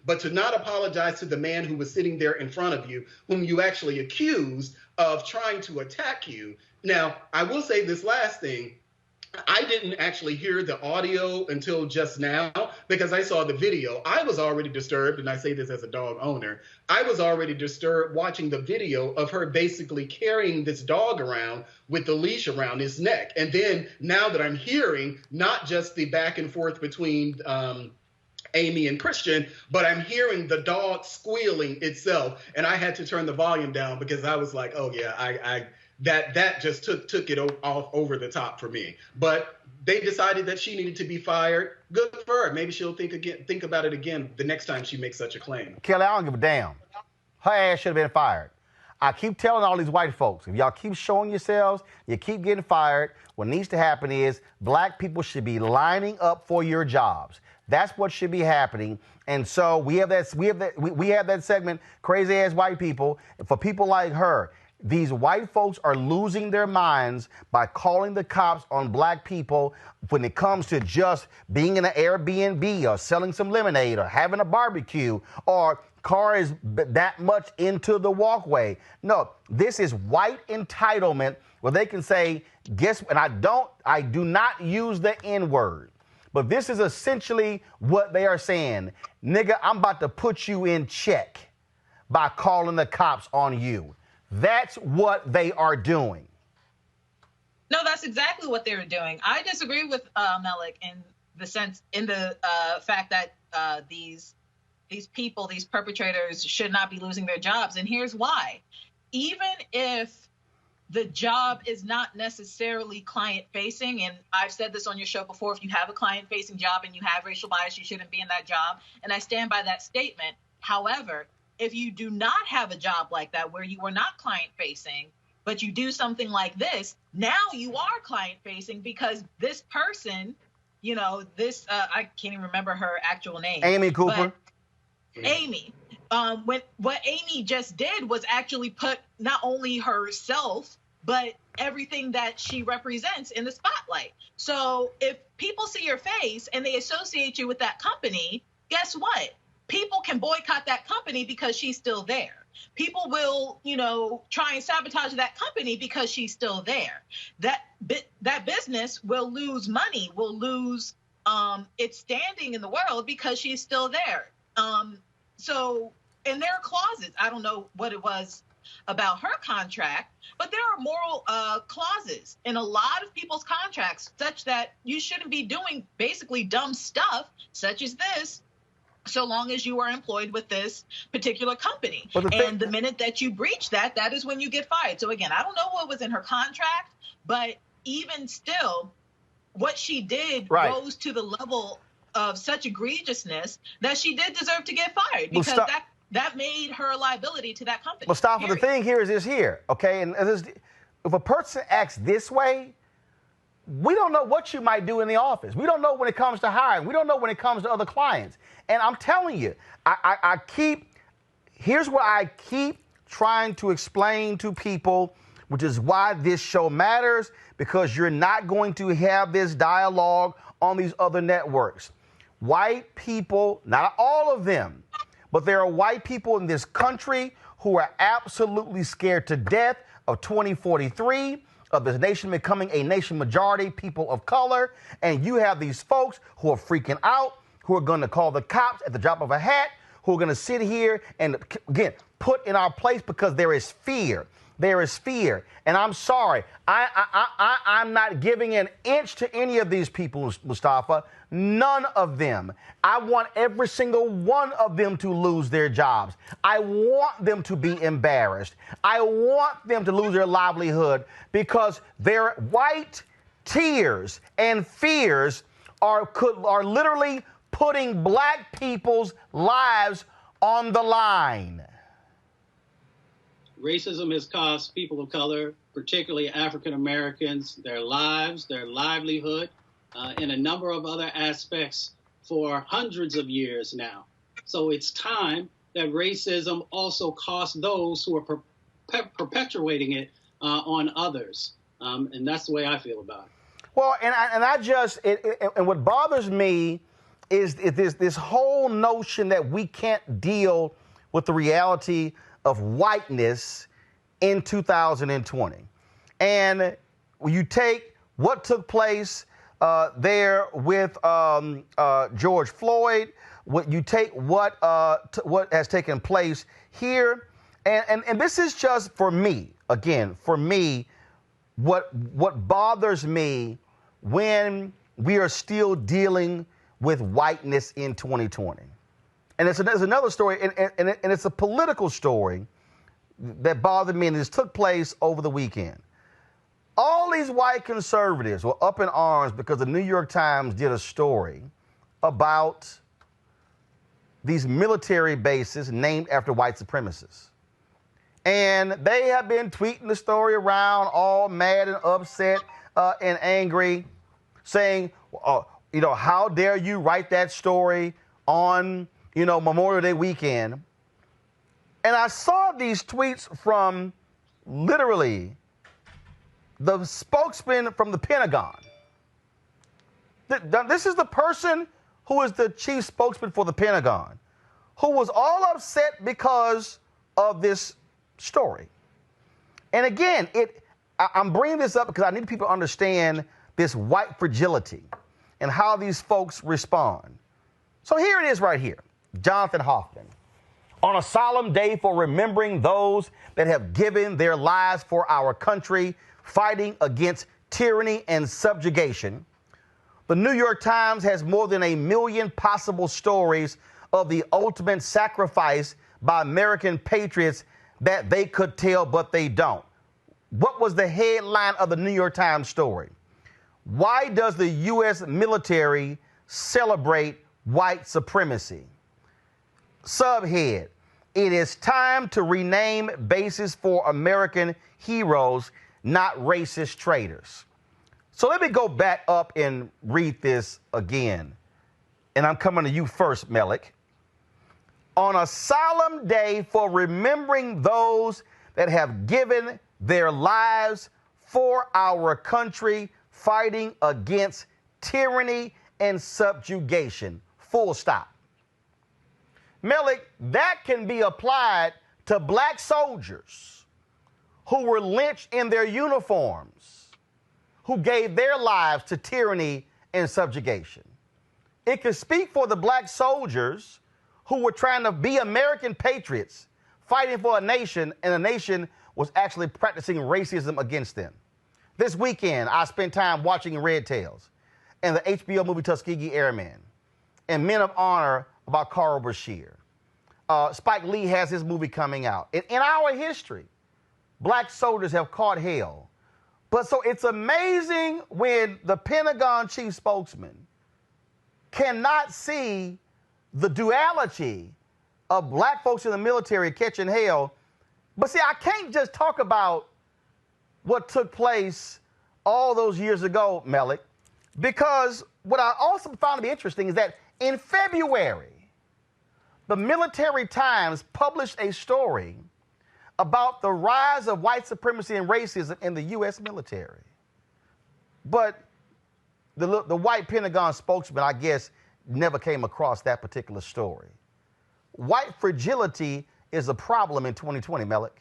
but to not apologize to the man who was sitting there in front of you, whom you actually accused of trying to attack you. Now, I will say this last thing. I didn't actually hear the audio until just now because I saw the video. I was already disturbed, and I say this as a dog owner. I was already disturbed watching the video of her basically carrying this dog around with the leash around his neck. And then now that I'm hearing not just the back and forth between Amy and Christian, but I'm hearing the dog squealing itself. And I had to turn the volume down because I was like, oh yeah, that just took it off over the top for me. But they decided that she needed to be fired. Good for her. Maybe she'll think about it again the next time she makes such a claim. Kelly, I don't give a damn. Her ass should have been fired. I keep telling all these white folks, if y'all keep showing yourselves, you keep getting fired. What needs to happen is black people should be lining up for your jobs. That's what should be happening. And so we have that segment, crazy ass white people. For people like her, these white folks are losing their minds by calling the cops on black people when it comes to just being in an Airbnb or selling some lemonade or having a barbecue or cars that much into the walkway. No, this is white entitlement where they can say, and I do not use the N-word, but this is essentially what they are saying. Nigga, I'm about to put you in check by calling the cops on you. That's what they are doing. No, that's exactly what they were doing. I disagree with Melik in the fact that these people, these perpetrators, should not be losing their jobs. And here's why. Even if the job is not necessarily client-facing, and I've said this on your show before, if you have a client-facing job and you have racial bias, you shouldn't be in that job. And I stand by that statement. However, if you do not have a job like that where you are not client-facing, but you do something like this, now you are client-facing because this person, I can't even remember her actual name. Amy Cooper. Amy. What Amy just did was actually put not only herself, but everything that she represents in the spotlight. So if people see your face and they associate you with that company, guess what? People can boycott that company because she's still there. People will, try and sabotage that company because she's still there. That business will lose money, will lose its standing in the world because she's still there. So, and there are clauses. I don't know what it was about her contract, but there are moral clauses in a lot of people's contracts such that you shouldn't be doing basically dumb stuff such as this, so long as you are employed with this particular company. And the minute that you breach that is when you get fired. So again, I don't know what was in her contract, but even still, what she did rose to the level of such egregiousness that she did deserve to get fired because that made her a liability to that company. Mustafa, the thing here is this here, okay? And if a person acts this way, we don't know what you might do in the office. We don't know when it comes to hiring. We don't know when it comes to other clients. And I'm telling you, here's what I keep trying to explain to people, which is why this show matters, because you're not going to have this dialogue on these other networks. White people, not all of them, but there are white people in this country who are absolutely scared to death of 2043, of this nation becoming a nation majority people of color. And you have these folks who are freaking out, who are going to call the cops at the drop of a hat, who are going to sit here and, again, put in our place because there is fear. There is fear. And I'm sorry, I'm not giving an inch to any of these people, Mustafa. None of them. I want every single one of them to lose their jobs. I want them to be embarrassed. I want them to lose their livelihood because their white tears and fears are literally putting black people's lives on the line. Racism has cost people of color, particularly African Americans, their lives, their livelihood, and a number of other aspects for hundreds of years now. So it's time that racism also costs those who are perpetuating it on others. And that's the way I feel about it. Well, and what bothers me is this whole notion that we can't deal with the reality of whiteness in 2020. And you take what took place there with George Floyd, you take what has taken place here, and this is just for me, again, what bothers me when we are still dealing with whiteness in 2020. And there's another story, and it's a political story that bothered me, and this took place over the weekend. All these white conservatives were up in arms because the New York Times did a story about these military bases named after white supremacists. And they have been tweeting the story around all mad and upset and angry, saying, how dare you write that story on, Memorial Day weekend. And I saw these tweets from literally the spokesman from the Pentagon. This is the person who is the chief spokesman for the Pentagon, who was all upset because of this story. And again, I'm bringing this up because I need people to understand this white fragility and how these folks respond. So here it is right here. Jonathan Hoffman. On a solemn day for remembering those that have given their lives for our country, fighting against tyranny and subjugation, the New York Times has more than 1 million possible stories of the ultimate sacrifice by American patriots that they could tell, but they don't. What was the headline of the New York Times story? Why does the U.S. military celebrate white supremacy? Subhead, it is time to rename bases for American heroes, not racist traitors. So let me go back up and read this again. And I'm coming to you first, Melik. On a solemn day for remembering those that have given their lives for our country, fighting against tyranny and subjugation. Full stop. Melik, that can be applied to black soldiers who were lynched in their uniforms, who gave their lives to tyranny and subjugation. It could speak for the black soldiers who were trying to be American patriots, fighting for a nation, and the nation was actually practicing racism against them. This weekend, I spent time watching Red Tails and the HBO movie Tuskegee Airmen and Men of Honor about Carl Bashir. Spike Lee has his movie coming out. In our history, black soldiers have caught hell. But so it's amazing when the Pentagon chief spokesman cannot see the duality of black folks in the military catching hell. But see, I can't just talk about what took place all those years ago, Melik, because what I also found to be interesting is that in February, the Military Times published a story about the rise of white supremacy and racism in the U.S. military. But the white Pentagon spokesman, I guess, never came across that particular story. White fragility is a problem in 2020, Melik.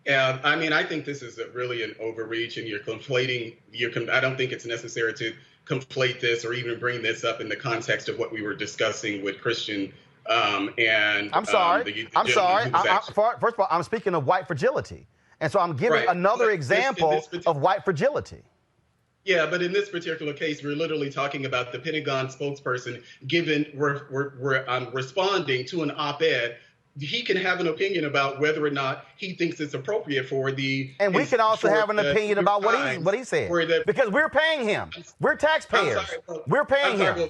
Yeah, I mean, I think this is really an overreach, and you're conflating. I don't think it's necessary to conflate this or even bring this up in the context of what we were discussing with Christian and. I'm sorry. First of all, I'm speaking of white fragility, and so I'm giving another example of white fragility. Yeah, but in this particular case, we're literally talking about the Pentagon spokesperson responding to an op-ed. He can have an opinion about whether or not he thinks it's appropriate for the. And we can also have an opinion about what he said. Because we're paying him. We're taxpayers. We're paying him.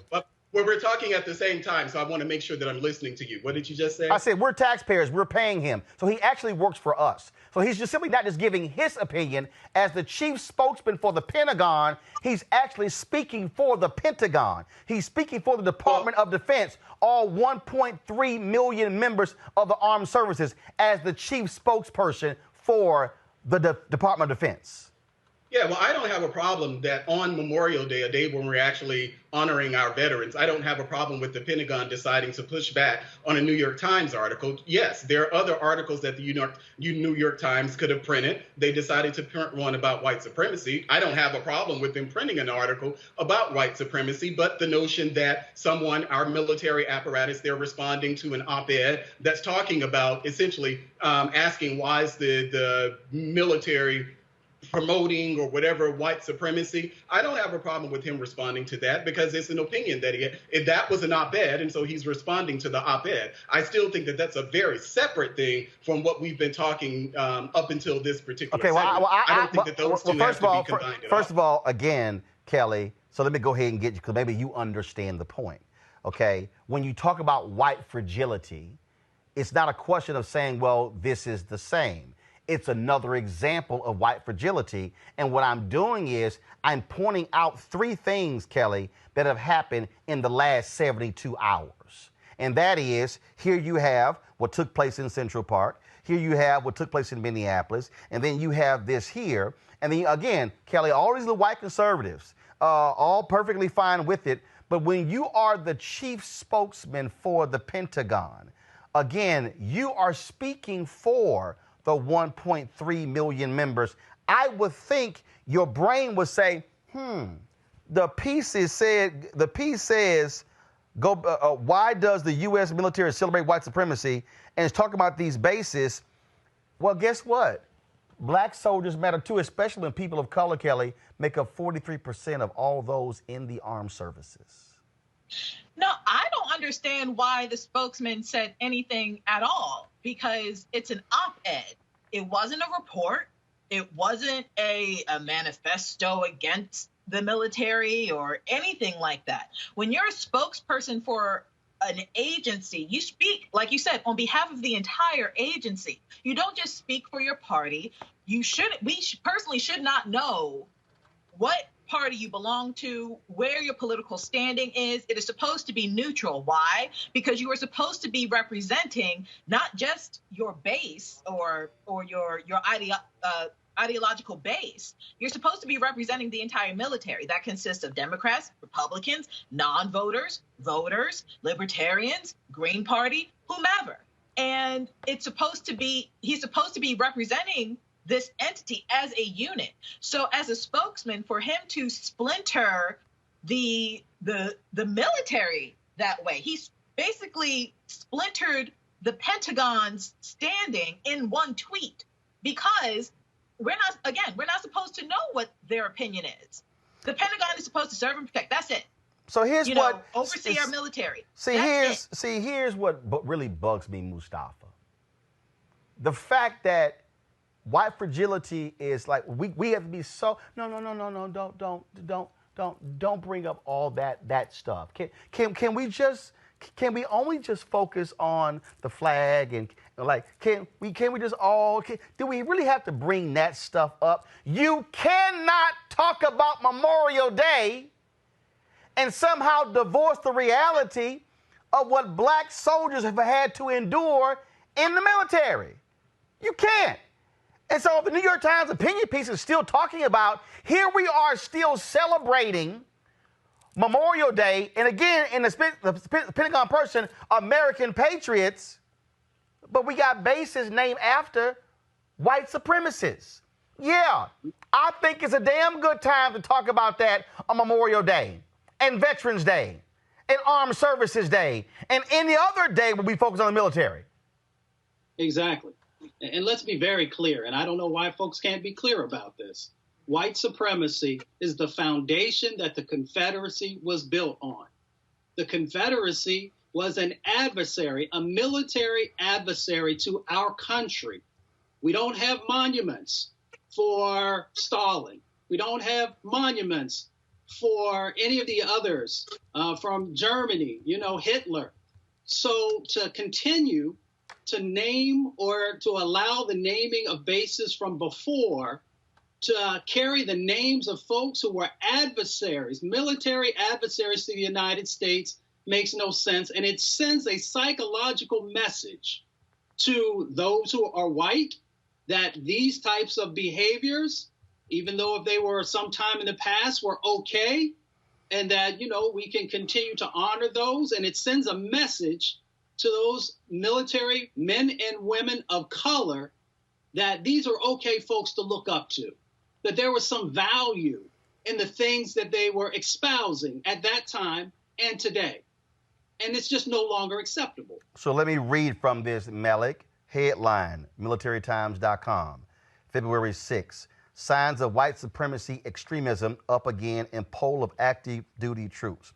Well, we're talking at the same time, so I want to make sure that I'm listening to you. What did you just say? I said we're taxpayers. We're paying him. So he actually works for us. So he's just simply not just giving his opinion. As the chief spokesman for the Pentagon, he's actually speaking for the Pentagon. He's speaking for the Department of Defense, all 1.3 million members of the armed services, as the chief spokesperson for the Department of Defense. Yeah, well, I don't have a problem that on Memorial Day, a day when we're actually honoring our veterans, I don't have a problem with the Pentagon deciding to push back on a New York Times article. Yes, there are other articles that the New York Times could have printed. They decided to print one about white supremacy. I don't have a problem with them printing an article about white supremacy, but the notion that someone, our military apparatus, they're responding to an op-ed that's talking about essentially asking why is the military promoting or whatever white supremacy. I don't have a problem with him responding to that because it's an opinion that he had. If that was an op-ed, and so he's responding to the op-ed. I still think that that's a very separate thing from what we've been talking up until this particular segment. I don't think that those two have to be combined at all. First of all, again, Kelly, so let me go ahead and get you, because maybe you understand the point, okay? When you talk about white fragility, it's not a question of saying, well, this is the same. It's another example of white fragility. And what I'm doing is I'm pointing out three things, Kelly, that have happened in the last 72 hours. And that is, here you have what took place in Central Park. Here you have what took place in Minneapolis. And then you have this here. And then again, Kelly, all these little white conservatives, all perfectly fine with it. But when you are the chief spokesman for the Pentagon, again, you are speaking for the 1.3 million members. I would think your brain would say, the piece says, why does the U.S. military celebrate white supremacy? And it's talking about these bases. Well, guess what? Black soldiers matter too, especially when people of color, Kelly, make up 43% of all those in the armed services. No, I don't understand why the spokesman said anything at all, because it's an op-ed. It wasn't a report. It wasn't a manifesto against the military or anything like that. When you're a spokesperson for an agency, you speak, like you said, on behalf of the entire agency. You don't just speak for your party. We personally should not know what party you belong to, where your political standing is. It is supposed to be neutral. Why? Because you are supposed to be representing not just your base or your ideological base. You're supposed to be representing the entire military. That consists of Democrats, Republicans, non-voters, voters, libertarians, Green Party, whomever. And he's supposed to be representing this entity as a unit. So as a spokesman, for him to splinter the military that way, he's basically splintered the Pentagon's standing in one tweet, because we're not supposed to know what their opinion is. The Pentagon is supposed to serve and protect. That's it. So here's oversee our military. Here's what really bugs me, Mustafa. The fact that white fragility is like we have to be so no, don't bring up all that stuff. Can we only just focus on the flag and like can we just all do we really have to bring that stuff up? You cannot talk about Memorial Day and somehow divorce the reality of what black soldiers have had to endure in the military. You can't. And so the New York Times opinion piece is still talking about, here we are still celebrating Memorial Day, and again, in the Pentagon person, American patriots, but we got bases named after white supremacists. Yeah, I think it's a damn good time to talk about that on Memorial Day, and Veterans Day, and Armed Services Day, and any other day when we focus on the military. Exactly. And let's be very clear, and I don't know why folks can't be clear about this. White supremacy is the foundation that the Confederacy was built on. The Confederacy was an adversary, a military adversary to our country. We don't have monuments for Stalin. We don't have monuments for any of the others from Germany, Hitler. So to continue to name or to allow the naming of bases from before to carry the names of folks who were adversaries, military adversaries to the United States, makes no sense. And it sends a psychological message to those who are white that these types of behaviors even though if they were sometime in the past were okay, and that, you know, we can continue to honor those. And it sends a message to those military men and women of color that these are okay folks to look up to, that there was some value in the things that they were espousing at that time and today. And it's just no longer acceptable. So let me read from this, Malik. Headline, militarytimes.com, February 6. Signs of white supremacy extremism up again in poll of active duty troops.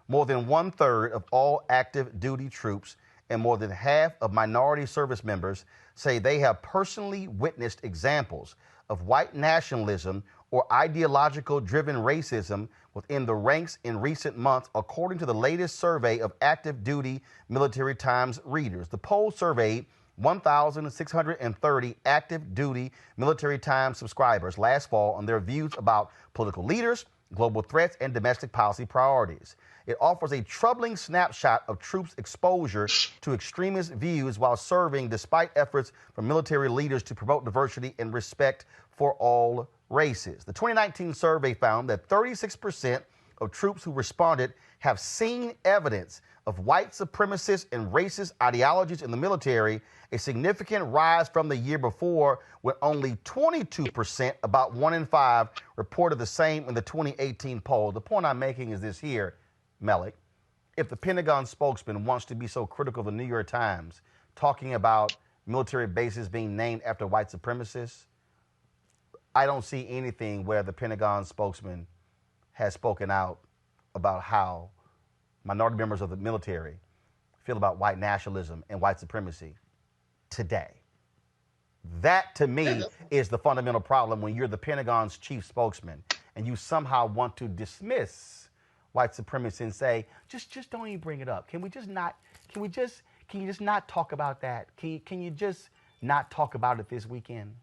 More than 1/3 of all active duty troops and more than half of minority service members say they have personally witnessed examples of white nationalism or ideological driven racism within the ranks in recent months, according to the latest survey of active duty Military Times readers. The poll surveyed 1,630 active duty Military Times subscribers last fall on their views about political leaders, global threats, and domestic policy priorities. It offers a troubling snapshot of troops' exposure to extremist views while serving, despite efforts from military leaders to promote diversity and respect for all races. The 2019 survey found that 36% of troops who responded have seen evidence of white supremacist and racist ideologies in the military, a significant rise from the year before when only 22%, about 1 in 5, reported the same in the 2018 poll. The point I'm making is this here, Malik. If the Pentagon spokesman wants to be so critical of the New York Times, talking about military bases being named after white supremacists, I don't see anything where the Pentagon spokesman has spoken out about how minority members of the military feel about white nationalism and white supremacy today. That, to me, is the fundamental problem when you're the Pentagon's chief spokesman and you somehow want to dismiss white supremacy and say, just don't even bring it up. Can you just not talk about that? Can you just not talk about it this weekend?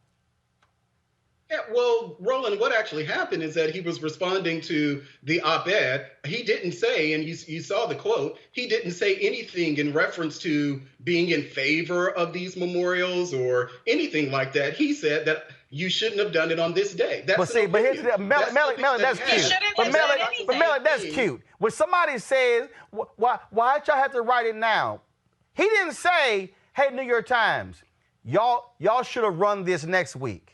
Yeah, well, Roland, what actually happened is that he was responding to the op-ed. He didn't say, and you saw the quote, he didn't say anything in reference to being in favor of these memorials or anything like that. He said that you shouldn't have done it on this day. That's but here's the Malik, that's cute. But Malik, that's cute. When somebody says, why'd y'all have to write it now? He didn't say, hey, New York Times, y'all should have run this next week.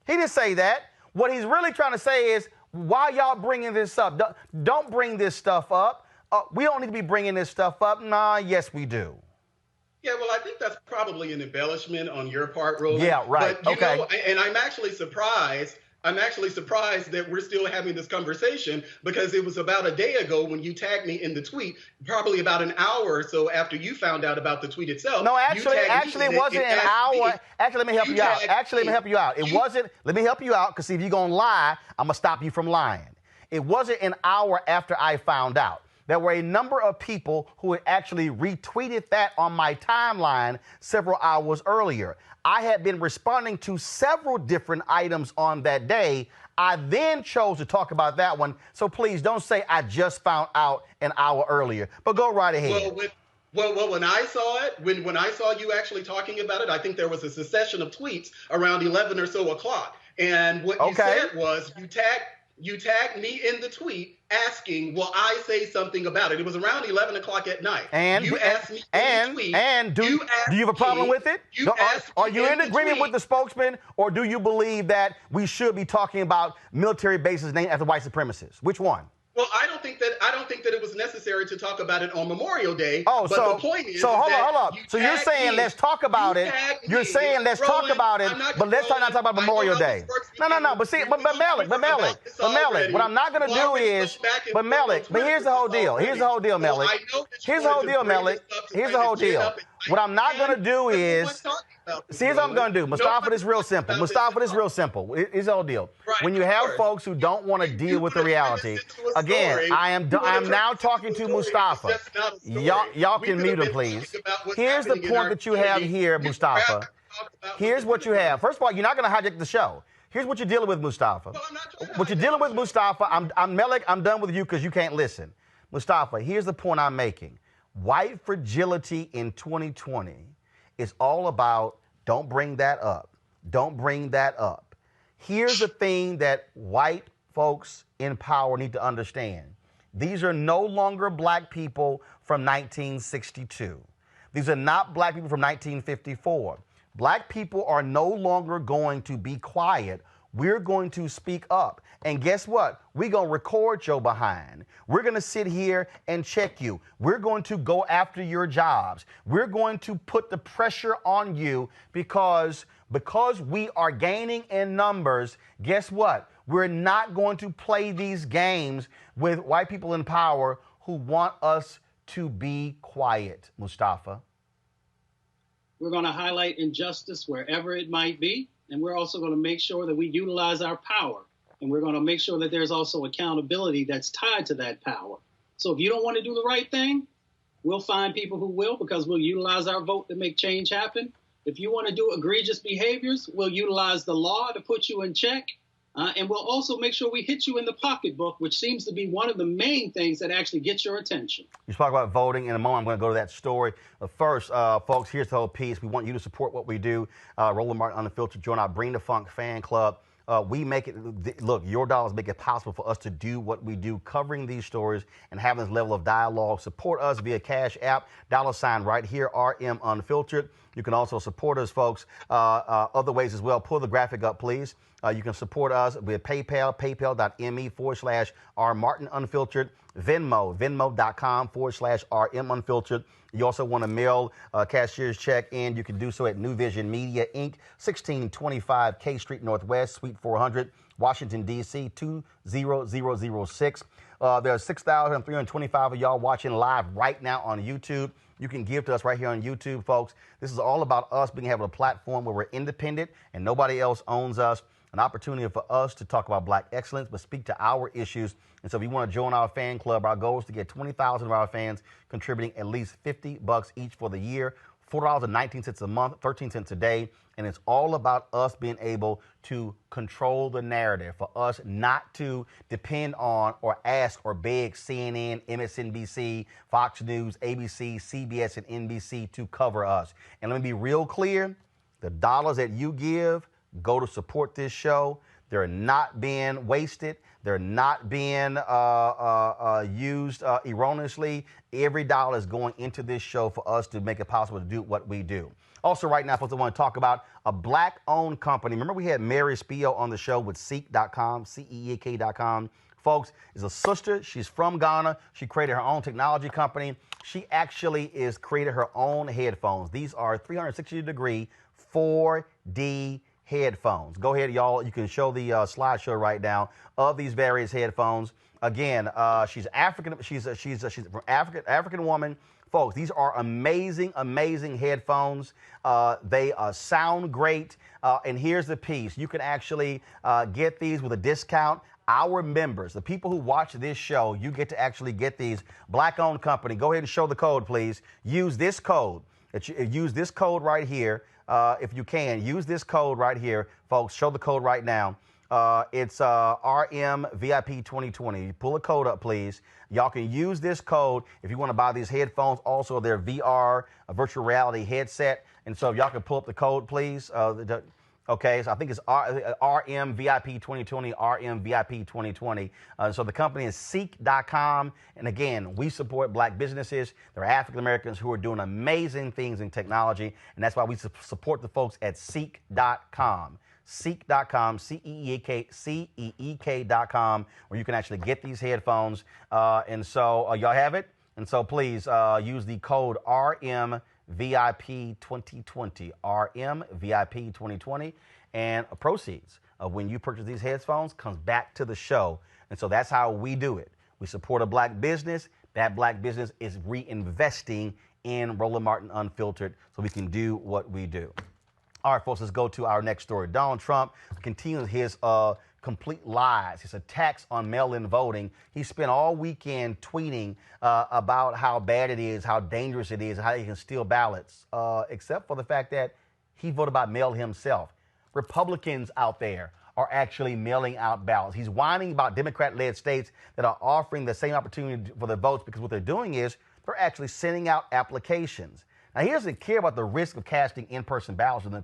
He didn't say that. What he's really trying to say is, why y'all bringing this up? Don't bring this stuff up. We don't need to be bringing this stuff up. Nah, yes, we do. Yeah, well, I think that's probably an embellishment on your part, Roland. Yeah, right. But, okay. And I'm actually surprised that we're still having this conversation because it was about a day ago when you tagged me in the tweet, probably about an hour or so after you found out about the tweet itself. No, actually, it wasn't an hour. Actually, let me help you out. It wasn't. Let me help you out because if you're going to lie, I'm going to stop you from lying. It wasn't an hour after I found out. There were a number of people who had actually retweeted that on my timeline several hours earlier. I had been responding to several different items on that day. I then chose to talk about that one. So please don't say I just found out an hour earlier, but go right ahead. Well, when I saw it, when I saw you actually talking about it, I think there was a succession of tweets around 11 or so o'clock. And what you said was you tagged me in the tweet asking, will I say something about it? It was around 11 o'clock at night. And you asked me in the tweet. And do you have a problem with it? Are you in agreement with the spokesman, or do you believe that we should be talking about military bases named after white supremacists? Which one? Well, I don't think that it was necessary to talk about it on Memorial Day. Oh, but the point is, hold on. So you're saying let's talk about it. You're saying let's talk about it, but let's not talk about Memorial Day. No. But Malik, what I'm not going to do is, but here's the whole deal. Here's the whole deal, Malik. Here's the whole deal, Malik. Here's the whole deal. What I'm not going to do is, see, here's what I'm going to do. Mustafa, this is real simple. Here's the whole deal. When you have folks who don't want to deal with the reality, again, I am now talking to Mustafa. Y'all can mute him, please. Here's the point that you have here, Mustafa. Here's what you have. First of all, you're not going to hijack the show. Here's what you're dealing with, Mustafa. What you're dealing with, Mustafa, I'm Malik, I'm done with you because you can't listen. Mustafa, here's the point I'm making. White fragility in 2020 is all about don't bring that up. Don't bring that up. Here's the thing that white folks in power need to understand. These are no longer black people from 1962. These are not black people from 1954. Black people are no longer going to be quiet. We're going to speak up. And guess what? We're going to record your behind. We're going to sit here and check you. We're going to go after your jobs. We're going to put the pressure on you because we are gaining in numbers. Guess what? We're not going to play these games with white people in power who want us to be quiet, Mustafa. We're going to highlight injustice wherever it might be. And we're also going to make sure that we utilize our power. And we're going to make sure that there's also accountability that's tied to that power. So if you don't want to do the right thing, we'll find people who will, because we'll utilize our vote to make change happen. If you want to do egregious behaviors, we'll utilize the law to put you in check. And we'll also make sure we hit you in the pocketbook, which seems to be one of the main things that actually gets your attention. You talk about voting. In a moment, I'm going to go to that story. But first, folks, here's the whole piece. We want you to support what we do. Roland Martin Unfiltered, join our Bring the Funk fan club. We make it, look, your dollars make it possible for us to do what we do, covering these stories and having this level of dialogue. Support us via Cash App, $ right here, RM Unfiltered. You can also support us, folks, other ways as well. Pull the graphic up, please. You can support us with PayPal, paypal.me/rmartinunfiltered, Venmo, venmo.com/RM Unfiltered. You also want to mail a cashier's check in. You can do so at New Vision Media, Inc., 1625 K Street Northwest, Suite 400, Washington, D.C., 20006. There are 6,325 of y'all watching live right now on YouTube. You can give to us right here on YouTube, folks. This is all about us being able to have a platform where we're independent and nobody else owns us. An opportunity for us to talk about black excellence, but speak to our issues. And so if you want to join our fan club, our goal is to get 20,000 of our fans contributing at least $50 each for the year, $4.19 a month, 13 cents a day. And it's all about us being able to control the narrative, for us not to depend on or ask or beg CNN, MSNBC, Fox News, ABC, CBS, and NBC to cover us. And let me be real clear, the dollars that you give go to support this show. They're not being wasted. They're not being used erroneously. Every dollar is going into this show for us to make it possible to do what we do. Also, right now, folks, I want to talk about a black-owned company. Remember, we had Mary Spio on the show with Ceek.com, CEEK.com. Folks, is a sister. She's from Ghana. She created her own technology company. She actually is created her own headphones. These are 360-degree 4D headphones. Go ahead, y'all. You can show the slideshow right now of these various headphones. Again, she's African. She's from African woman. Folks, these are amazing, amazing headphones. They sound great. And here's the piece. You can actually get these with a discount. Our members, the people who watch this show, you get to actually get these. Black-owned company. Go ahead and show the code, please. Use this code. Use this code right here. If you can, use this code right here, folks. Show the code right now. It's RMVIP2020. You pull a code up, please. Y'all can use this code if you want to buy these headphones. Also, their VR, a virtual reality headset. And so if y'all can pull up the code, please. Okay, so I think it's RMVIP2020, RMVIP2020. So the company is Ceek.com. And again, we support black businesses. They're African Americans who are doing amazing things in technology. And that's why we support the folks at Ceek.com. Ceek.com, CEEK.com, where you can actually get these headphones. And so y'all have it. And so please use the code RMVIP2020, RMVIP2020, and proceeds of when you purchase these headphones comes back to the show. And so that's how we do it. We support a black business. That black business is reinvesting in Roland Martin Unfiltered so we can do what we do. All right, folks, let's go to our next story. Donald Trump continues his complete lies, his attacks on mail-in voting. He spent all weekend tweeting about how bad it is, how dangerous it is, how he can steal ballots, except for the fact that he voted by mail himself. Republicans out there are actually mailing out ballots. He's whining about Democrat-led states that are offering the same opportunity for the votes because what they're doing is they're actually sending out applications. Now, he doesn't care about the risk of casting in-person ballots in the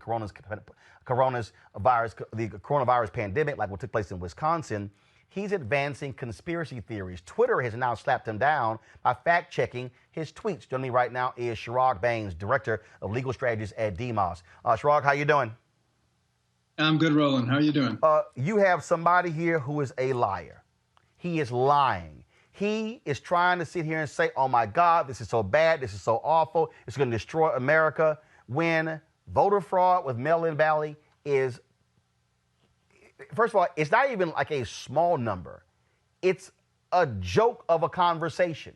coronavirus pandemic, like what took place in Wisconsin. He's advancing conspiracy theories. Twitter has now slapped him down by fact-checking his tweets. Joining me right now is Chirag Baines, Director of Legal Strategies at DMOS. Chirag, how you doing? I'm good, Roland. How are you doing? You have somebody here who is a liar. He is lying. He is trying to sit here and say, oh, my God, this is so bad. This is so awful. It's going to destroy America. When voter fraud with mail-in balloting is, first of all, it's not even like a small number. It's a joke of a conversation.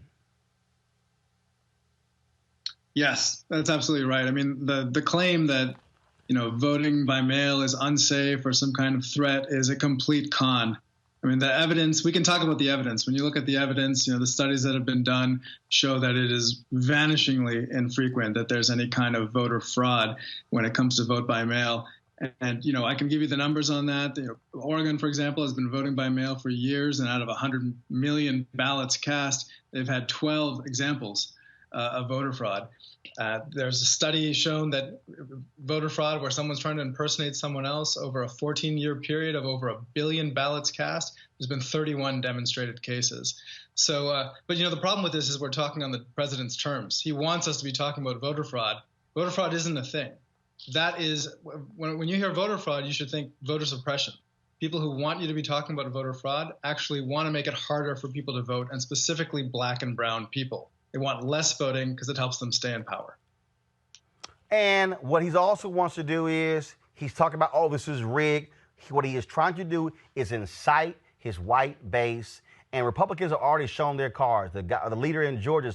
Yes, that's absolutely right. I mean, the claim that, voting by mail is unsafe or some kind of threat is a complete con. I mean, the evidence, we can talk about the evidence. When you look at the evidence, the studies that have been done show that it is vanishingly infrequent that there's any kind of voter fraud when it comes to vote by mail. And, I can give you the numbers on that. Oregon, for example, has been voting by mail for years, and out of 100 million ballots cast, they've had 12 examples of voter fraud. There's a study shown that voter fraud where someone's trying to impersonate someone else over a 14-year period of over 1 billion ballots cast, there's been 31 demonstrated cases. So, but the problem with this is we're talking on the president's terms. He wants us to be talking about voter fraud. Voter fraud isn't a thing. That is, when you hear voter fraud, you should think voter suppression. People who want you to be talking about voter fraud actually want to make it harder for people to vote, and specifically black and brown people. They want less voting because it helps them stay in power. And what he also wants to do is, he's talking about, oh, this is rigged. What he is trying to do is incite his white base. And Republicans have already shown their cards. The leader in Georgia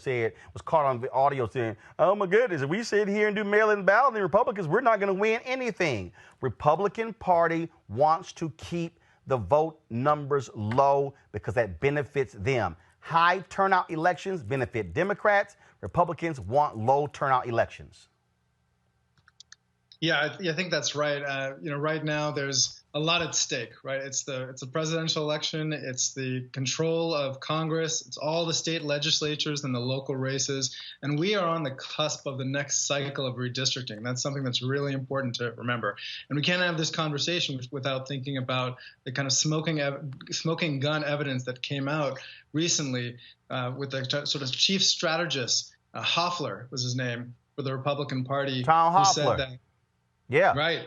was caught on the audio saying, oh, my goodness, if we sit here and do mail-in balloting, Republicans, we're not going to win anything. Republican Party wants to keep the vote numbers low because that benefits them. High turnout elections benefit Democrats. Republicans want low turnout elections. Yeah, I think that's right. Right now there's a lot at stake, right? It's a presidential election. It's the control of Congress. It's all the state legislatures and the local races. And we are on the cusp of the next cycle of redistricting. That's something that's really important to remember. And we can't have this conversation without thinking about the kind of smoking gun evidence that came out recently with the sort of chief strategist, Hoffler was his name, for the Republican Party. Tom Hoffler. Said that, yeah. Right.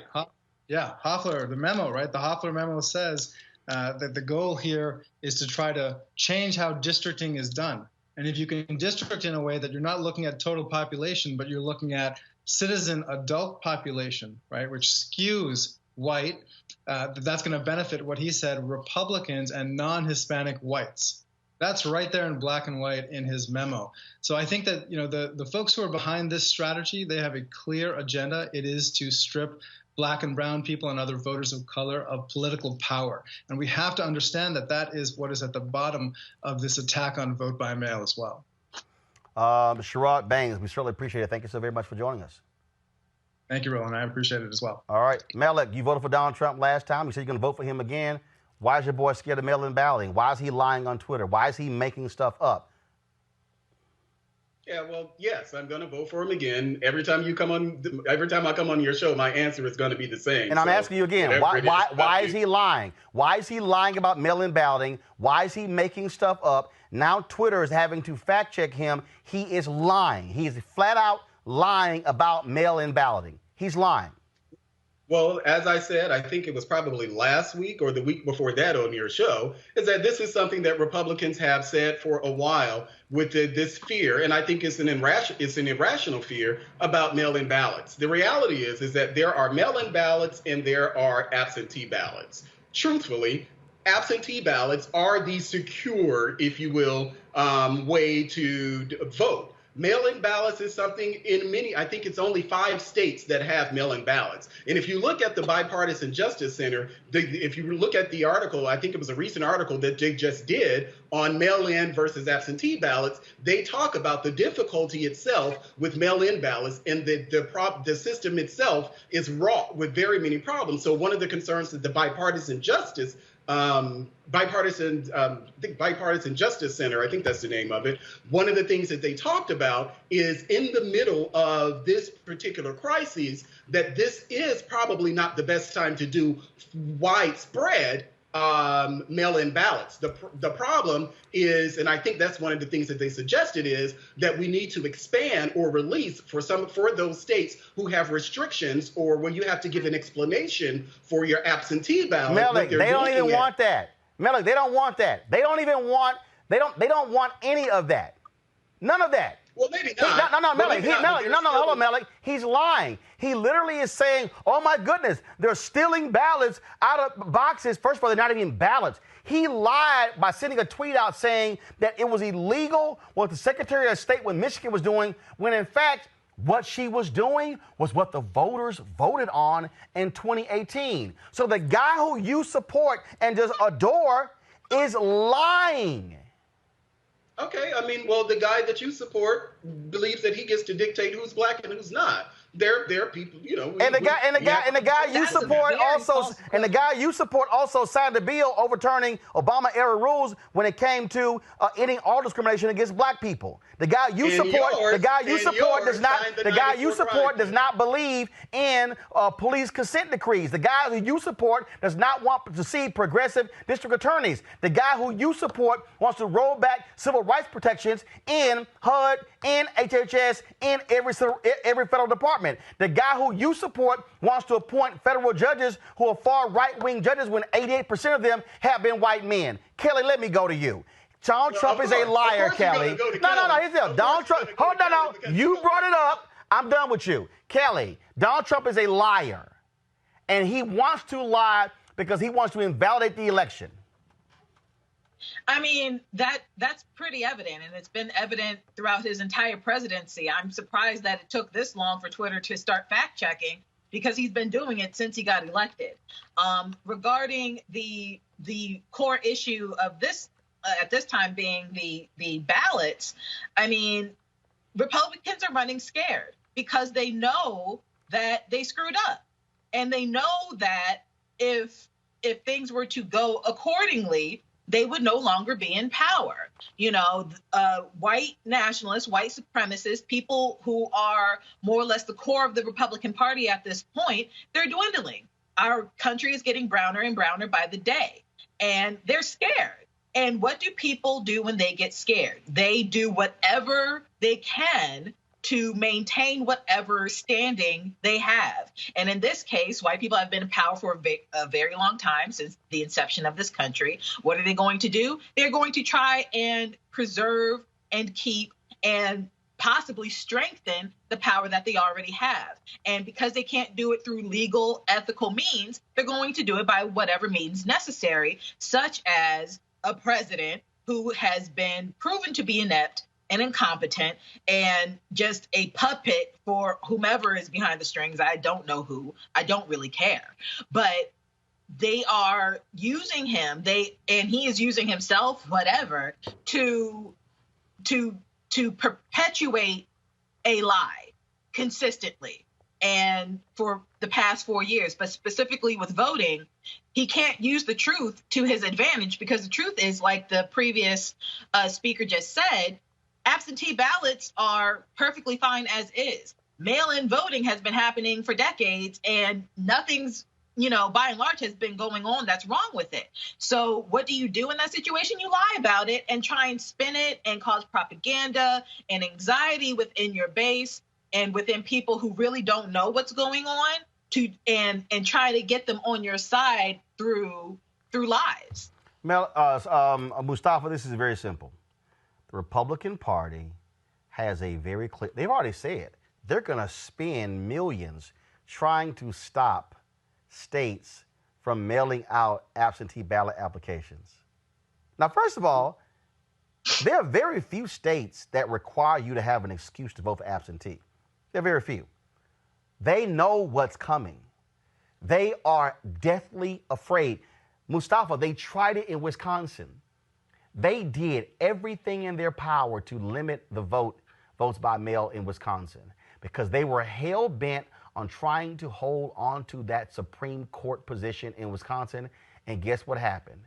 Yeah. Hoffler, the memo, right? The Hoffler memo says that the goal here is to try to change how districting is done. And if you can district in a way that you're not looking at total population, but you're looking at citizen adult population, right, which skews white, that's going to benefit what he said, Republicans and non-Hispanic whites. That's right there in black and white in his memo. So I think that, the folks who are behind this strategy, they have a clear agenda. It is to strip black and brown people and other voters of color of political power. And we have to understand that that is what is at the bottom of this attack on vote by mail as well. Chirag Baines, we certainly appreciate it. Thank you so very much for joining us. Thank you, Roland. I appreciate it as well. All right. Malik, you voted for Donald Trump last time. You said you're going to vote for him again. Why is your boy scared of mail-in balloting? Why is he lying on Twitter? Why is he making stuff up? Yeah, well, yes, I'm going to vote for him again. Every time I come on your show, my answer is going to be the same. And I'm asking you again, why is he lying? Why is he lying about mail-in balloting? Why is he making stuff up? Now Twitter is having to fact check him. He is lying. He's flat out lying about mail-in balloting. He's lying. Well, as I said, I think it was probably last week or the week before that on your show, is that this is something that Republicans have said for a while with this fear, and I think it's an irrational fear about mail-in ballots. The reality is that there are mail-in ballots and there are absentee ballots. Truthfully, absentee ballots are the secure, if you will, way to vote. Mail-in ballots is something in I think it's only 5 states that have mail-in ballots. And if you look at the Bipartisan Justice Center, if you look at the article, I think it was a recent article that they just did on mail-in versus absentee ballots, they talk about the difficulty itself with mail-in ballots, and the system itself is wrought with very many problems. So one of the concerns that the Bipartisan Justice Bipartisan Justice Center, I think that's the name of it. One of the things that they talked about is in the middle of this particular crisis, that this is probably not the best time to do widespread mail-in ballots. The problem is, and I think that's one of the things that they suggested, is that we need to expand or release for those states who have restrictions or where you have to give an explanation for your absentee ballot. Melik, they don't even want that. Melik, they don't want that. They don't want any of that. None of that. Well, maybe not. No, Melik. Hold on, Melik. He's lying. He literally is saying, oh, my goodness, they're stealing ballots out of boxes. First of all, they're not even ballots. He lied by sending a tweet out saying that it was illegal what the Secretary of State when Michigan was doing, when in fact, what she was doing was what the voters voted on in 2018. So the guy who you support and just adore is lying. Okay, I mean, well, the guy that you support believes that he gets to dictate who's black and who's not. There are people, you know. And the guy you support also signed a bill overturning Obama era rules when it came to ending all discrimination against black people. The guy you support does not believe in police consent decrees. The guy who you support does not want to see progressive district attorneys. The guy who you support wants to roll back civil rights protections in HUD, in HHS, in every federal department. The guy who you support wants to appoint federal judges who are far right-wing judges when 88% of them have been white men. Kelly, let me go to you. Donald Trump is a liar, Kelly. No. He's there. Donald Trump. Hold on. You brought it up. I'm done with you. Kelly, Donald Trump is a liar. And he wants to lie because he wants to invalidate the election. I mean, that's pretty evident, and it's been evident throughout his entire presidency. I'm surprised that it took this long for Twitter to start fact-checking, because he's been doing it since he got elected. Regarding the core issue of this, at this time being the ballots, I mean, Republicans are running scared because they know that they screwed up, and they know that if things were to go accordingly, they would no longer be in power. You know, white nationalists, white supremacists, people who are more or less the core of the Republican Party at this point, they're dwindling. Our country is getting browner and browner by the day, and they're scared. And what do people do when they get scared? They do whatever they can to maintain whatever standing they have. And in this case, white people have been in power for a very long time, since the inception of this country. What are they going to do? They're going to try and preserve and keep and possibly strengthen the power that they already have. And because they can't do it through legal, ethical means, they're going to do it by whatever means necessary, such as a president who has been proven to be inept and incompetent and just a puppet for whomever is behind the strings. I don't know who. I don't really care. But they are using him. And he is using himself, whatever, to perpetuate a lie consistently. And for the past 4 years, but specifically with voting, he can't use the truth to his advantage, because the truth is, like the previous speaker just said, absentee ballots are perfectly fine as is. Mail-in voting has been happening for decades, and nothing's, by and large, has been going on that's wrong with it. So what do you do in that situation? You lie about it and try and spin it and cause propaganda and anxiety within your base and within people who really don't know what's going on, and try to get them on your side through lies. Mustafa, this is very simple. The Republican Party has a very clear, they've already said they're going to spend millions trying to stop states from mailing out absentee ballot applications. Now, first of all, there are very few states that require you to have an excuse to vote for absentee. There are very few. They know what's coming. They are deathly afraid. Mustafa, they tried it in Wisconsin. They did everything in their power to limit the votes by mail in Wisconsin, because they were hell-bent on trying to hold on to that Supreme Court position in Wisconsin. And guess what happened?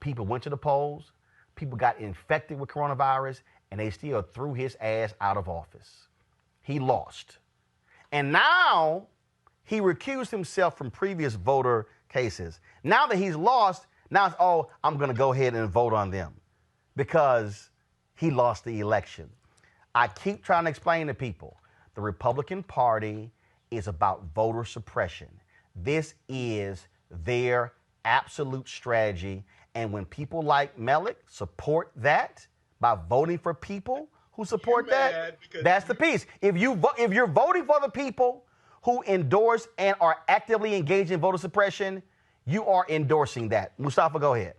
People went to the polls, people got infected with coronavirus, and they still threw his ass out of office. He lost. And now he recused himself from previous voter cases. Now that he's lost, now it's, oh, I'm going to go ahead and vote on them because he lost the election. I keep trying to explain to people, the Republican Party is about voter suppression. This is their absolute strategy. And when people like Melick support that by voting for people who support that, that's the piece. If you're voting for the people who endorse and are actively engaged in voter suppression, you are endorsing that. Mustafa, go ahead.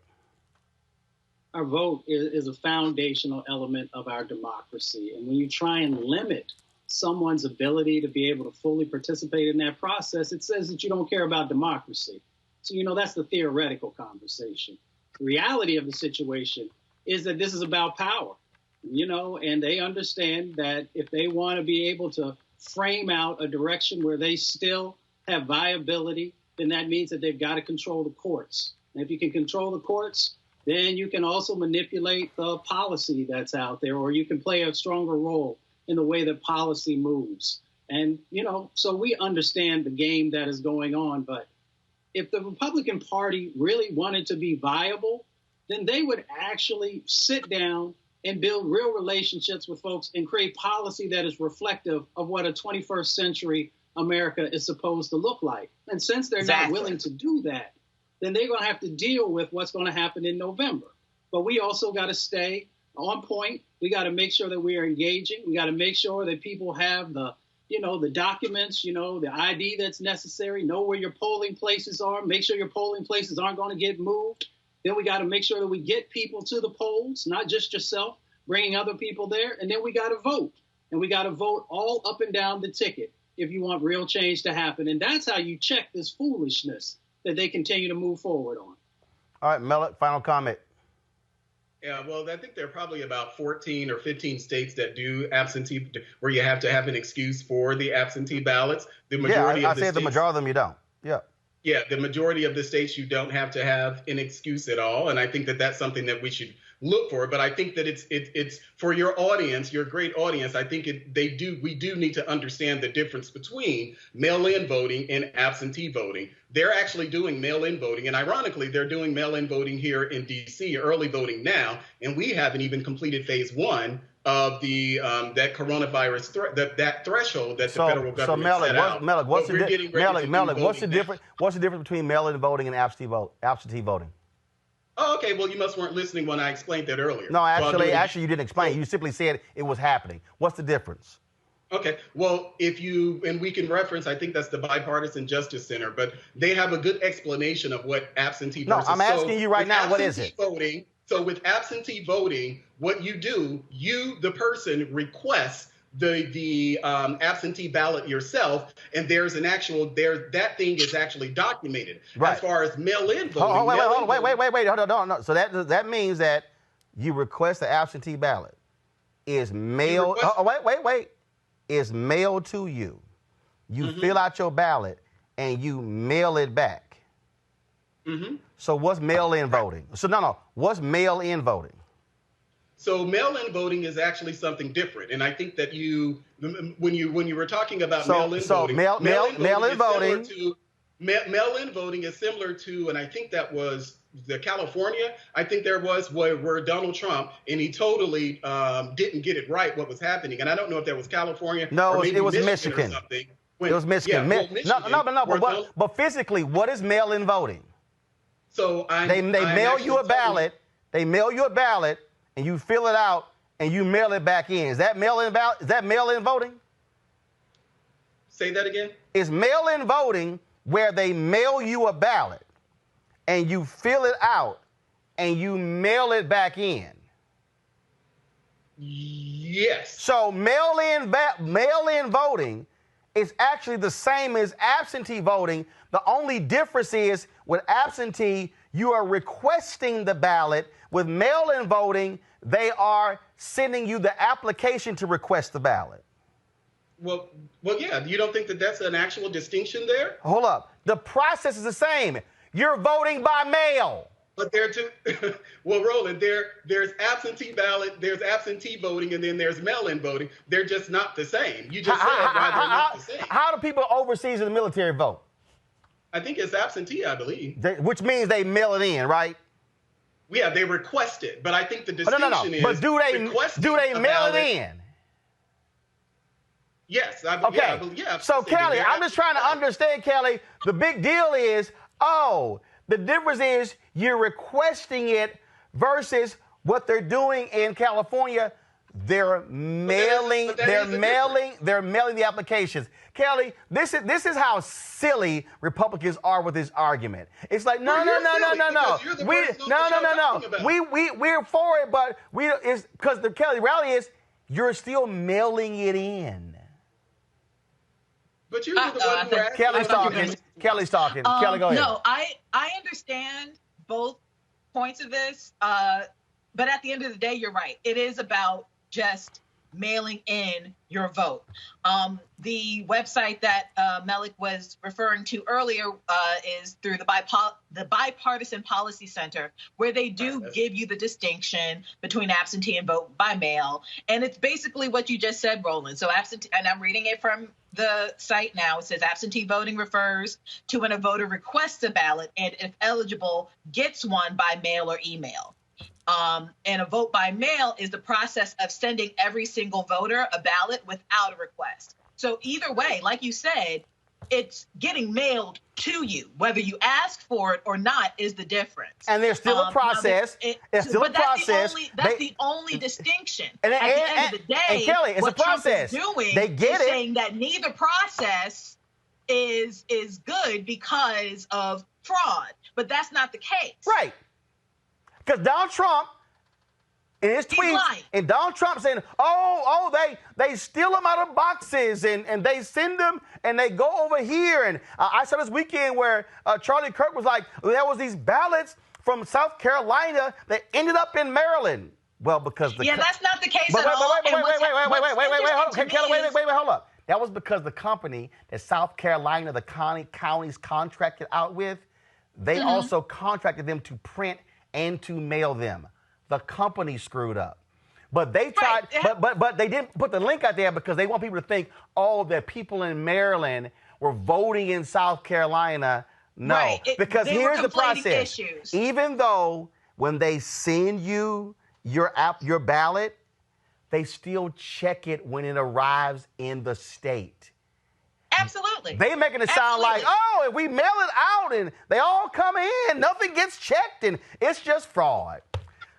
Our vote is a foundational element of our democracy. And when you try and limit someone's ability to be able to fully participate in that process, it says that you don't care about democracy. So, that's the theoretical conversation. The reality of the situation is that this is about power, and they understand that if they want to be able to frame out a direction where they still have viability, then that means that they've got to control the courts. And if you can control the courts, then you can also manipulate the policy that's out there, or you can play a stronger role in the way that policy moves. And, so we understand the game that is going on. But if the Republican Party really wanted to be viable, then they would actually sit down and build real relationships with folks and create policy that is reflective of what a 21st century America is supposed to look like. And since they're not willing to do that, then they're going to have to deal with what's going to happen in November. But we also got to stay on point. We got to make sure that we are engaging. We got to make sure that people have the documents, the ID that's necessary, know where your polling places are, make sure your polling places aren't going to get moved. Then we got to make sure that we get people to the polls, not just yourself, bringing other people there. And then we got to vote. And we got to vote all up and down the ticket if you want real change to happen. And that's how you check this foolishness that they continue to move forward on. All right, Melick, final comment. Yeah, well, I think there are probably about 14 or 15 states that do absentee, where you have to have an excuse for the absentee ballots. The majority I of the said states, the majority of them you don't. Yeah. Yeah, the majority of the states you don't have to have an excuse at all, and I think that that's something that we should look for. But I think that it's for your audience, your great audience. I think we do need to understand the difference between mail-in voting and absentee voting. They're actually doing mail-in voting, and ironically, they're doing mail-in voting here in D.C., early voting now, and we haven't even completed phase one of the that coronavirus that threshold that the federal government set out. Melick, what's the difference? What's the difference between mail-in voting and absentee voting? Oh, okay. Well, you weren't listening when I explained that earlier. No, actually, you didn't explain. You simply said it was happening. What's the difference? Okay. Well, and we can reference, I think that's the Bipartisan Justice Center, but they have a good explanation of what absentee versus. No, I'm asking you right now, what is it? So with absentee voting, what you do, the person requests the absentee ballot yourself, and there's that thing is actually documented. Right. As far as mail-in voting. Wait, hold on. So that means that you request the absentee ballot is mailed. Is mailed to you. You fill out your ballot and you mail it back. Mm-hmm. So what's mail-in voting? What's mail-in voting? So mail-in voting is actually something different, and I think that when you were talking about mail-in voting, mail-in voting is similar to, and I think that was California. I think there was where Donald Trump, and he totally didn't get it right what was happening, and I don't know if that was California. No, or maybe it was Michigan. Or something. It was Michigan. Yeah, Michigan. But physically, what is mail-in voting? So they mail you a ballot. They mail you a ballot, and you fill it out, and you mail it back in. Is that mail-in ballot? Is that mail-in voting? Say that again. Is mail-in voting where they mail you a ballot, and you fill it out, and you mail it back in? Yes. So mail-in voting is actually the same as absentee voting. The only difference is with absentee, you are requesting the ballot. With mail-in voting, they are sending you the application to request the ballot. Well, yeah. You don't think that that's an actual distinction there? Hold up. The process is the same. You're voting by mail. But they're two. Well, Roland, there's absentee ballot, there's absentee voting, and then there's mail-in voting. They're just not the same. You just said why they're not the same. How do people overseas in the military vote? I think it's absentee, I believe. Which means they mail it in, right? Yeah, they request it, but I think the distinction is. But do they mail it in? Yes. Okay. So Kelly, I'm just trying to understand, Kelly. The big deal is, the difference is you're requesting it versus what they're doing in California. They're mailing the applications. Kelly, this is how silly Republicans are with this argument. It's like, no. We're for it, but it's because the Kelly rally is you're still mailing it in. But you're the one who asked. Kelly's talking. Kelly, go ahead. No, I understand both points of this, but at the end of the day, you're right. It is about just mailing in your vote. The website that Melik was referring to earlier is through the Bipartisan Policy Center, where they do give you the distinction between absentee and vote by mail. And it's basically what you just said, Roland. So absentee, and I'm reading it from the site now. It says absentee voting refers to when a voter requests a ballot and, if eligible, gets one by mail or email. And a vote by mail is the process of sending every single voter a ballot without a request. So either way, like you said, it's getting mailed to you. Whether you ask for it or not is the difference. And there's still a process. That's the only distinction. At the end of the day, and Kelly, it's what a process. Trump is doing they get is it. saying that neither process is good because of fraud. But that's not the case. Right. Because Donald Trump, in his tweets, and Donald Trump saying, they steal them out of boxes and they send them and they go over here. And I saw this weekend where Charlie Kirk was like, there was these ballots from South Carolina that ended up in Maryland. Well, because that's not the case at all. Wait, hold up. That was because the company that South Carolina, the counties contracted out with, they also contracted them to print and to mail them. The company screwed up. But they tried, but they didn't put the link out there because they want people to think, that people in Maryland were voting in South Carolina. No, because here's the process. Issues. Even though when they send you your ballot, they still check it when it arrives in the state. Absolutely. They making it sound like, if we mail it out and they all come in, nothing gets checked and it's just fraud.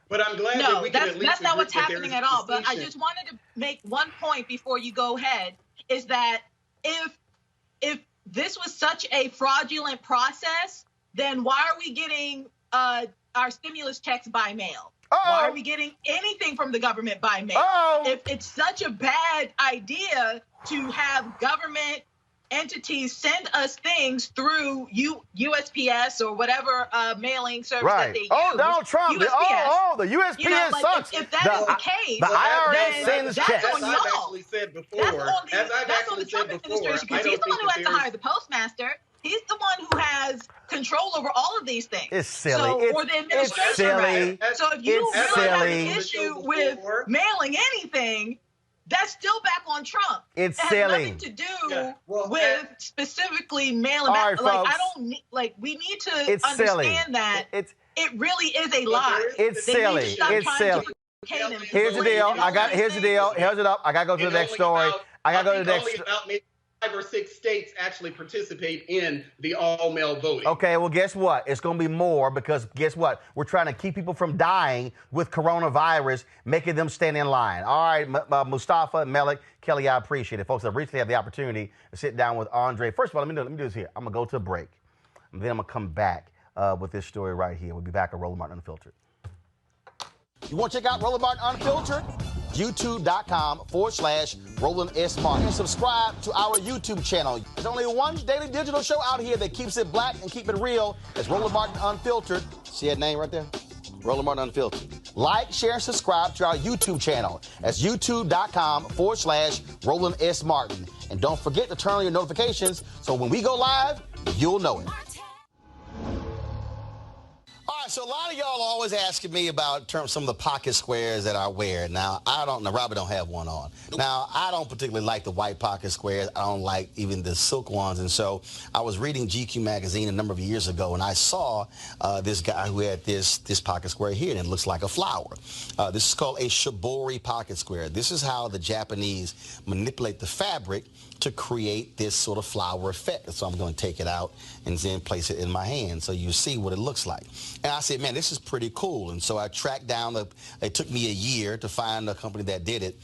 But I'm glad that we can at least that's not what's happening at all. But I just wanted to make one point before you go ahead, is that if this was such a fraudulent process, then why are we getting our stimulus checks by mail? Why are we getting anything from the government by mail? If it's such a bad idea to have government entities send us things through USPS or whatever mailing service that they use. Donald Trump. USPS. The USPS sucks. If that is the case, the IRS sends checks. That's on y'all. I've actually said before. That's on the Trump administration, because he's the one who has to hire the postmaster. He's the one who has control over all of these things. It's silly. Or the administration. It's silly. So if you really have an issue with mailing anything, that's still back on Trump. It's it has silly. Nothing to do with specifically mailing back. We need to understand that it really is a lie. It's silly. It's silly. Here's the deal. Here's the deal. Here's it up. I gotta go to the next story. About 5 or 6 states actually participate in the all-mail voting. Okay, well, guess what? It's going to be more because guess what? We're trying to keep people from dying with coronavirus, making them stand in line. All right, Mustafa, Melik, Kelly, I appreciate it. Folks, I've recently had the opportunity to sit down with Andre. First of all, let me do this here. I'm going to go to a break, and then I'm going to come back with this story right here. We'll be back at Roland Martin Unfiltered. You want to check out Roland Martin Unfiltered? YouTube.com/Roland S. Martin. And subscribe to our YouTube channel. There's only one daily digital show out here that keeps it black and keep it real. It's Roland Martin Unfiltered. See that name right there? Roland Martin Unfiltered. Like, share, and subscribe to our YouTube channel. That's YouTube.com/Roland S. Martin. And don't forget to turn on your notifications so when we go live, you'll know it. All right, so a lot of y'all always asking me about some of the pocket squares that I wear. Now, Robert don't have one on. Now, I don't particularly like the white pocket squares. I don't like even the silk ones. And so I was reading GQ magazine a number of years ago, and I saw this guy who had this pocket square here, and it looks like a flower. This is called a shibori pocket square. This is how the Japanese manipulate the fabric to create this sort of flower effect. So I'm going to take it out and then place it in my hand so you see what it looks like. And I said, man, this is pretty cool. And so I tracked down, it took me a year to find a company that did it.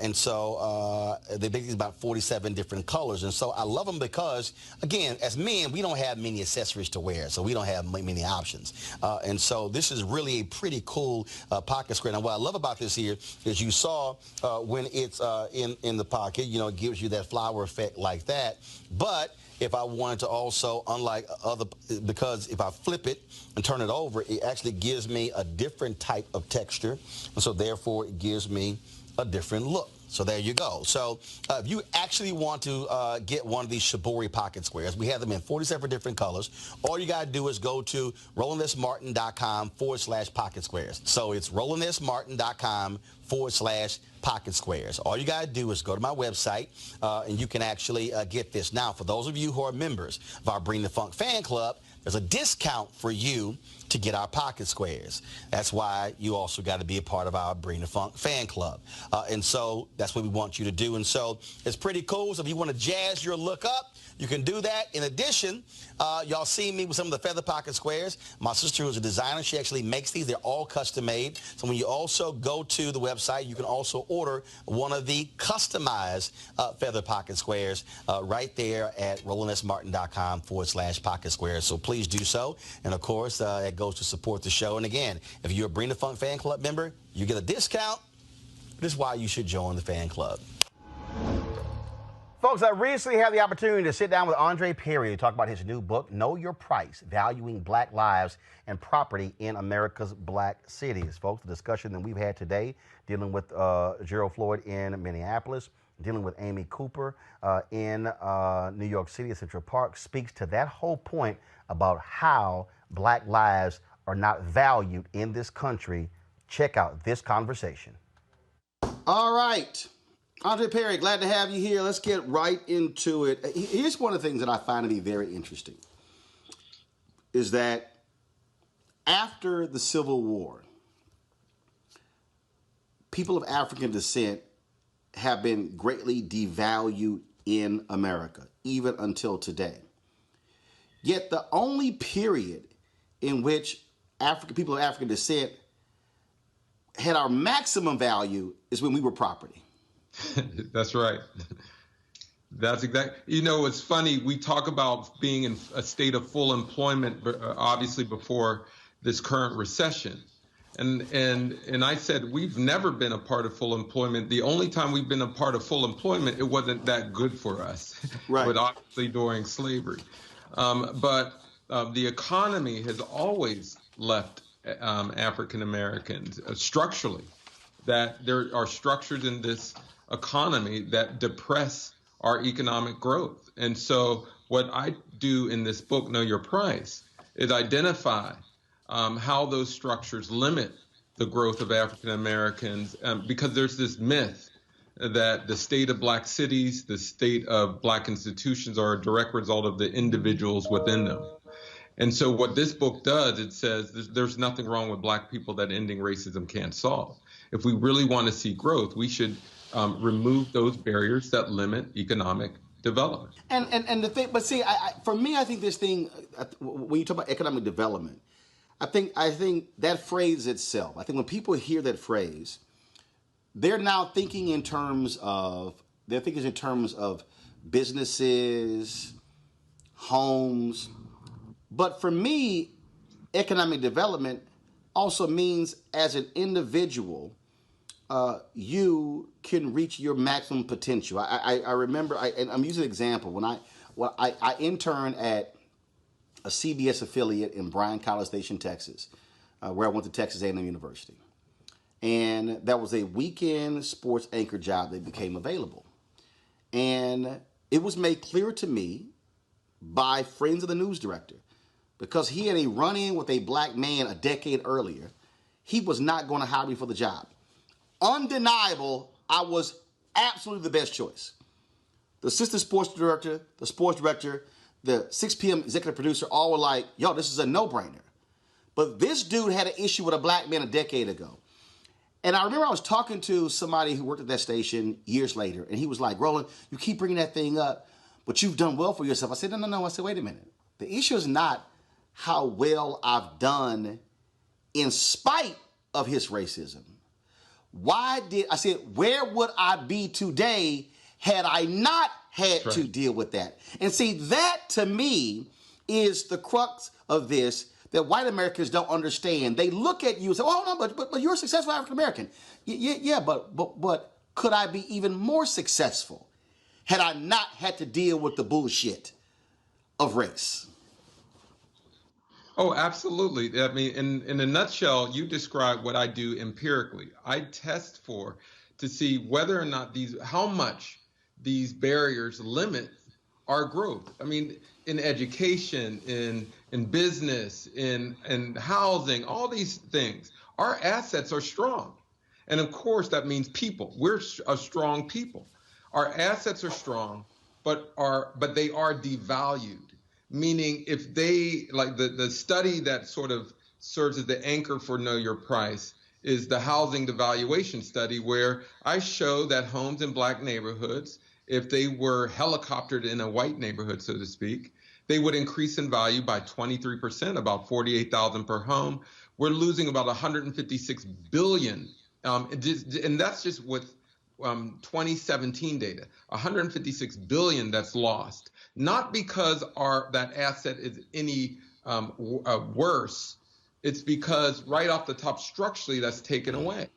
And so they make these about 47 different colors. And so I love them because, again, as men, we don't have many accessories to wear, so we don't have many options. And so this is really a pretty cool pocket square. Now, what I love about this here is you saw when it's in the pocket, you know, it gives you that flower effect like that. But if I wanted to also, unlike other, because if I flip it and turn it over, it actually gives me a different type of texture. And so therefore it gives me a different look. So there you go. So if you actually want to get one of these shibori pocket squares, we have them in 47 different colors. All you got to do is go to RolandSmartin.com/pocket squares. So it's RolandSmartin.com/pocket squares. All you got to do is go to my website, and you can actually get this. Now, for those of you who are members of our Bring the Funk fan club, there's a discount for you to get our pocket squares. That's why you also got to be a part of our Bring the Funk fan club. And so that's what we want you to do. And so it's pretty cool. So if you want to jazz your look up, you can do that. In addition, y'all see me with some of the feather pocket squares. My sister, who's a designer, she actually makes these. They're all custom made. So when you also go to the website, you can also order one of the customized feather pocket squares right there at RolandSmartin.com/pocket squares. So please do so. And of course, it goes to support the show. And again, if you're a Bring the Funk fan club member, you get a discount. This is why you should join the fan club. Folks, I recently had the opportunity to sit down with Andre Perry to talk about his new book, Know Your Price, Valuing Black Lives and Property in America's Black Cities. Folks, the discussion that we've had today, dealing with Gerald Floyd in Minneapolis, dealing with Amy Cooper in New York City at Central Park, speaks to that whole point about how black lives are not valued in this country. Check out this conversation. All right. Andre Perry, glad to have you here. Let's get right into it. Here's one of the things that I find to be very interesting is that after the Civil War, people of African descent have been greatly devalued in America, even until today. Yet the only period in which people of African descent had our maximum value is when we were property. That's right. That's exactly. You know, it's funny. We talk about being in a state of full employment, obviously before this current recession. And I said, we've never been a part of full employment. The only time we've been a part of full employment, it wasn't that good for us, right. But obviously during slavery. But the economy has always left African Americans structurally, that there are structures in this economy that depress our economic growth. And so what I do in this book, Know Your Price, is identify how those structures limit the growth of African Americans, because there's this myth that the state of black cities, the state of black institutions are a direct result of the individuals within them. And so what this book does, it says there's nothing wrong with black people that ending racism can't solve. If we really want to see growth, we should remove those barriers that limit economic development. And the thing, but see, for me, I think this thing, when you talk about economic development, I think that phrase itself, I think when people hear that phrase, they're now thinking in terms of businesses, homes. But for me, economic development also means as an individual, you can reach your maximum potential. I remember, and I'm using an example. When I interned at a CBS affiliate in Bryan, College Station, Texas, where I went to Texas A&M University. And that was a weekend sports anchor job that became available. And it was made clear to me by friends of the news director because he had a run-in with a black man a decade earlier, he was not going to hire me for the job. Undeniable, I was absolutely the best choice. The assistant sports director, the sports director, the 6 p.m. executive producer, all were like, yo, this is a no-brainer. But this dude had an issue with a black man a decade ago. And I remember I was talking to somebody who worked at that station years later, and he was like, Roland, you keep bringing that thing up, but you've done well for yourself. I said, no. I said, wait a minute. The issue is not how well I've done in spite of his racism. I said, where would I be today had I not had to deal with that? And see, that to me is the crux of this that white Americans don't understand. They look at you and say, oh, no, but you're a successful African American. Yeah, but could I be even more successful had I not had to deal with the bullshit of race? Oh, absolutely. I mean, in a nutshell, you describe what I do empirically. I test to see whether or not how much these barriers limit our growth. I mean, in education, in business, in housing, all these things, our assets are strong. And of course, that means people. We're a strong people. Our assets are strong, but they are devalued. Meaning if they, like the study that sort of serves as the anchor for Know Your Price is the housing devaluation study, where I show that homes in black neighborhoods, if they were helicoptered in a white neighborhood, so to speak, they would increase in value by 23%, about $48,000 per home. We're losing about $156 billion, and that's just with 2017 data, $156 billion that's lost. Not because that asset is any worse, it's because right off the top structurally that's taken away.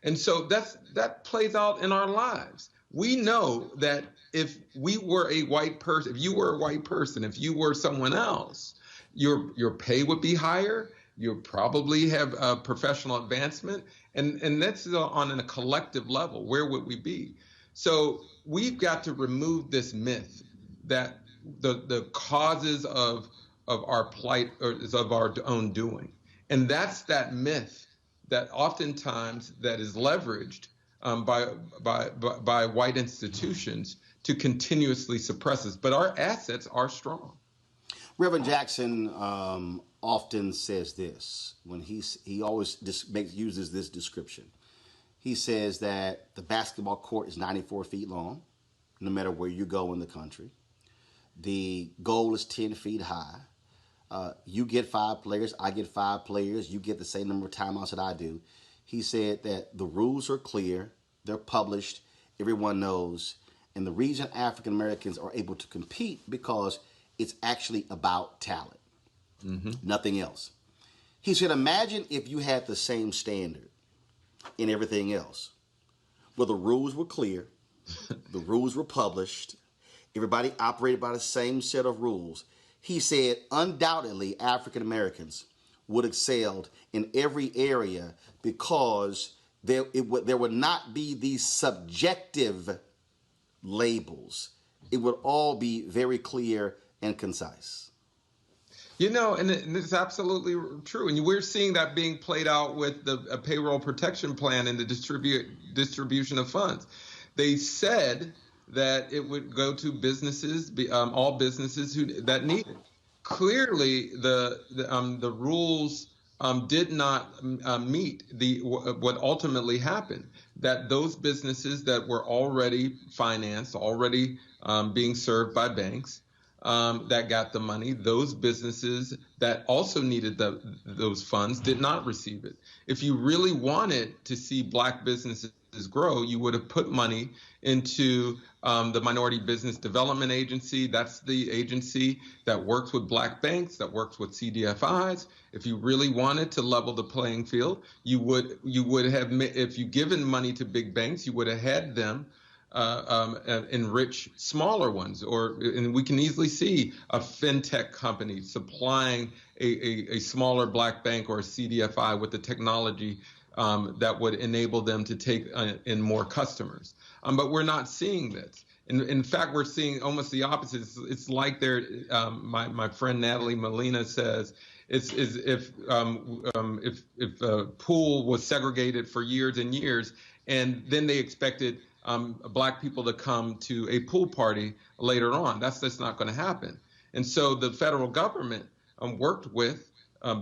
And so that plays out in our lives. We know that if we were a white person, if you were a white person, if you were someone else, your pay would be higher. You probably have a professional advancement, and that's on a collective level. Where would we be? So we've got to remove this myth that the causes of our plight is of our own doing, and that's that myth that oftentimes that is leveraged by white institutions to continuously suppress us. But our assets are strong. Reverend Jackson often says this when he always uses this description. He says that the basketball court is 94 feet long, no matter where you go in the country. The goal is 10 feet high. You get 5 players, I get 5 players, you get the same number of timeouts that I do. He said that the rules are clear, they're published, everyone knows, and the reason African Americans are able to compete because it's actually about talent, nothing else. He said, imagine if you had the same standard in everything else, where the rules were clear, the rules were published, everybody operated by the same set of rules. He said, undoubtedly, African Americans would have excelled in every area because there would not be these subjective labels. It would all be very clear and concise. You know, and it's absolutely true. And we're seeing that being played out with the payroll protection plan and the distribution of funds. They said that it would go to businesses, all businesses that need it. Clearly, the rules did not meet what ultimately happened. That those businesses that were already financed, already being served by banks, that got the money, those businesses that also needed those funds did not receive it. If you really wanted to see black businesses grow, you would have put money into the Minority Business Development Agency. That's the agency that works with black banks, that works with CDFIs. If you really wanted to level the playing field, you would have, if you given money to big banks, you would have had them enrich smaller ones, and we can easily see a fintech company supplying a smaller black bank or a CDFI with the technology that would enable them to take in more customers. But we're not seeing this. In fact, we're seeing almost the opposite. It's like they're, my friend Natalie Molina says, it's as if a pool was segregated for years and years, and then they expected black people to come to a pool party later on. That's just not going to happen. And so the federal government worked with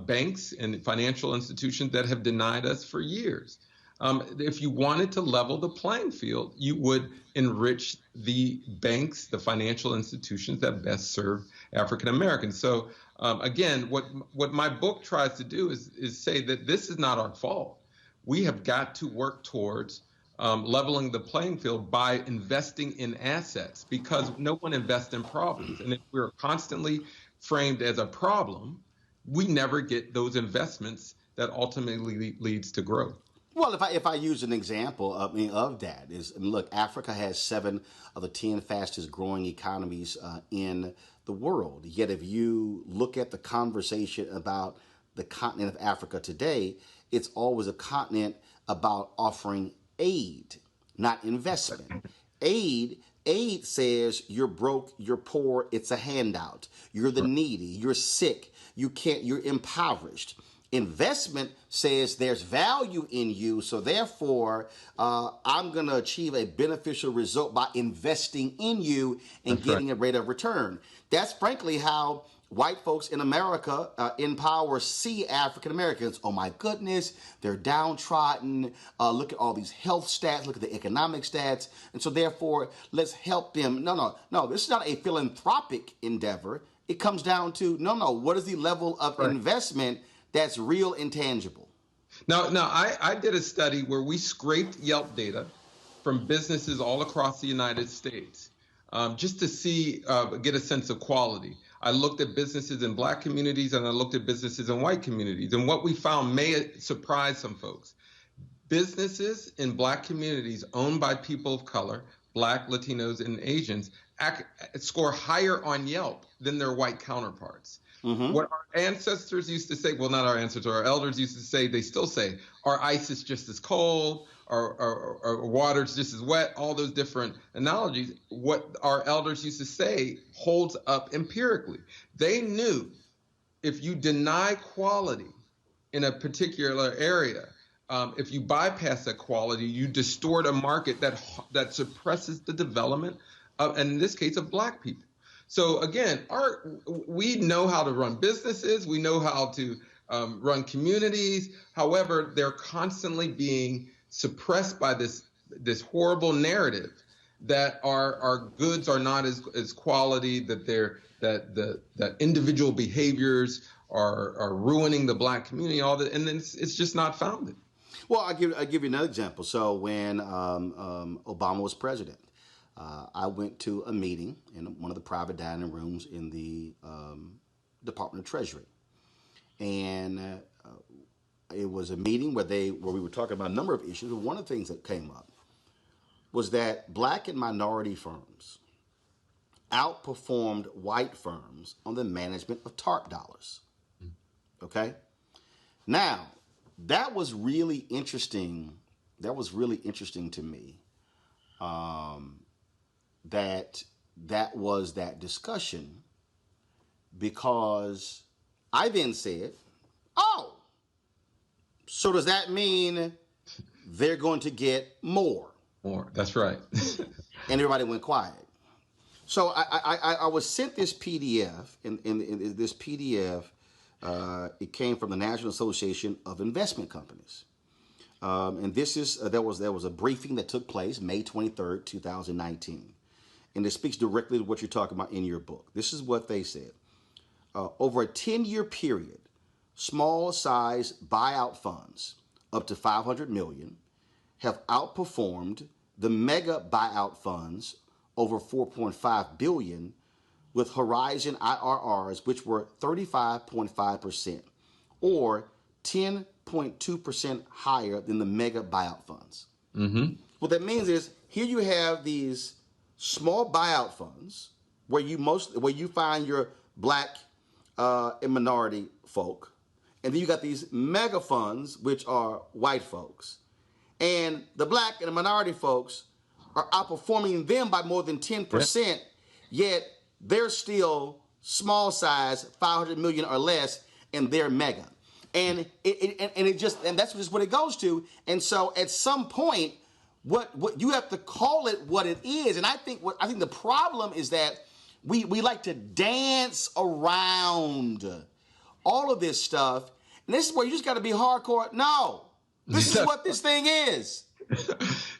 banks and financial institutions that have denied us for years. If you wanted to level the playing field, you would enrich the banks, the financial institutions that best serve African Americans. So again, what my book tries to do is say that this is not our fault. We have got to work towards leveling the playing field by investing in assets, because no one invests in problems. And if we're constantly framed as a problem, we never get those investments that ultimately leads to growth. Well, if I use an example of that is, look, Africa has 7 of the 10 fastest growing economies in the world. Yet if you look at the conversation about the continent of Africa today, it's always a continent about offering aid, not investment. Aid says you're broke, you're poor, it's a handout. You're the needy, you're sick, you're impoverished. Investment says there's value in you, so therefore I'm going to achieve a beneficial result by investing in you and That's getting right. a rate of return. That's frankly how white folks in America in power see African Americans. Oh my goodness, they're downtrodden. Look at all these health stats, look at the economic stats. And so therefore, let's help them. No, this is not a philanthropic endeavor. It comes down to, what is the level of investment that's real and tangible? Now, I did a study where we scraped Yelp data from businesses all across the United States just to see, get a sense of quality. I looked at businesses in black communities and I looked at businesses in white communities. And what we found may surprise some folks. Businesses in black communities owned by people of color, black, Latinos, and Asians, score higher on Yelp than their white counterparts. Mm-hmm. What our ancestors used to say, well, not our ancestors, our elders used to say, they still say, our ice is just as cold, our water's just as wet, all those different analogies. What our elders used to say holds up empirically. They knew if you deny quality in a particular area, if you bypass that quality, you distort a market that suppresses the development of, and in this case, of black people. So again, we know how to run businesses, we know how to run communities. However, they're constantly being suppressed by this horrible narrative that our goods are not as quality, that individual behaviors are ruining the black community, all that, and then it's just not founded. Well, I'll give you another example. So when Obama was president, I went to a meeting in one of the private dining rooms in the Department of Treasury, and it was a meeting where we were talking about a number of issues. One of the things that came up was that black and minority firms outperformed white firms on the management of TARP dollars. Okay, now that was really interesting. That was really interesting to me. That was that discussion, because I then said, oh, so does that mean they're going to get more? More, that's right. And everybody went quiet. So I was sent this PDF, and this PDF, it came from the National Association of Investment Companies. And this is, there was a briefing that took place May 23rd, 2019. And it speaks directly to what you're talking about in your book. This is what they said. Over a 10-year period, small size buyout funds up to $500 million have outperformed the mega buyout funds over $4.5 billion, with horizon IRRs, which were 35.5%, or 10.2% higher than the mega buyout funds. Mm-hmm. What that means is, here you have these small buyout funds where you find your black and minority folk, and then you got these mega funds which are white folks, and the black and the minority folks are outperforming them by more than 10%, yet they're still small size, 500 million or less, and they're mega. And that's just what it goes to. And so at some point, what you have to call it what it is. And I think the problem is that we like to dance around all of this stuff. And this is where you just got to be hardcore. No, this is what this thing is.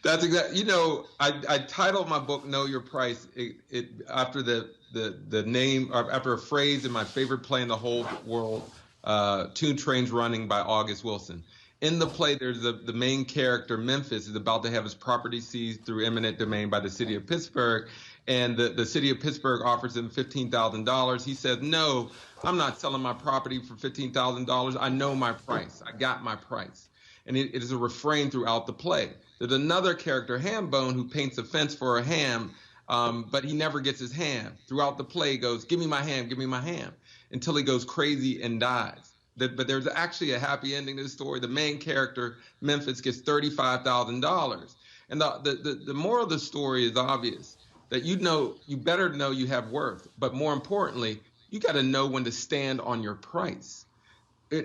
That's exactly. You know, I titled my book "Know Your Price" it after the name, or after a phrase in my favorite play in the whole world, "Two Trains Running" by August Wilson. In the play, there's the main character, Mpls, is about to have his property seized through eminent domain by the city of Pittsburgh, and the city of Pittsburgh offers him $15,000. He says, "No, I'm not selling my property for $15,000. I know my price. I got my price." And it is a refrain throughout the play. There's another character, Hambone, who paints a fence for a ham, but he never gets his ham. Throughout the play, he goes, "Give me my ham, give me my ham," until he goes crazy and dies. But there's actually a happy ending to the story. The main character, Mpls, gets $35,000. And the moral of the story is obvious, that you better know you have worth. But more importantly, you got to know when to stand on your price.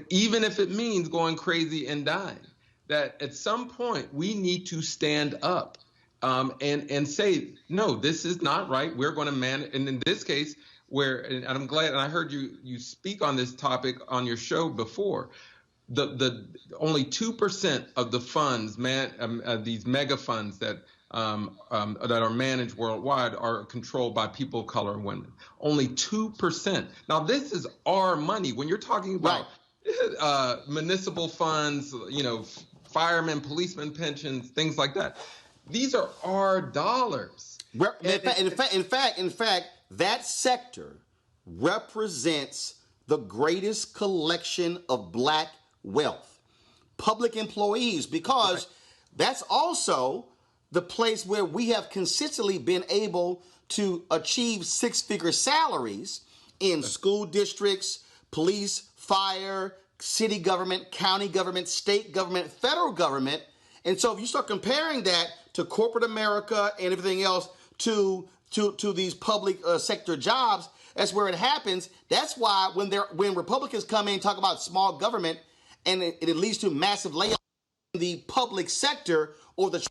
Even if it means going crazy and dying, that at some point we need to stand up and say, no, this is not right. We're going to manage. And in this case, and I'm glad, and I heard you speak on this topic on your show before, the only 2% of the funds, these mega funds that are managed worldwide are controlled by people of color and women. Only 2%. Now, this is our money. When you're talking about municipal funds, firemen, policemen, pensions, things like that. These are our dollars. In fact, that sector represents the greatest collection of black wealth, public employees, because that's also the place where we have consistently been able to achieve six-figure salaries in school districts, police, fire, city government, county government, state government, federal government. And so if you start comparing that to corporate America and everything else to these public sector jobs, that's where it happens. That's why when Republicans come in and talk about small government and it leads to massive layoffs in the public sector, or the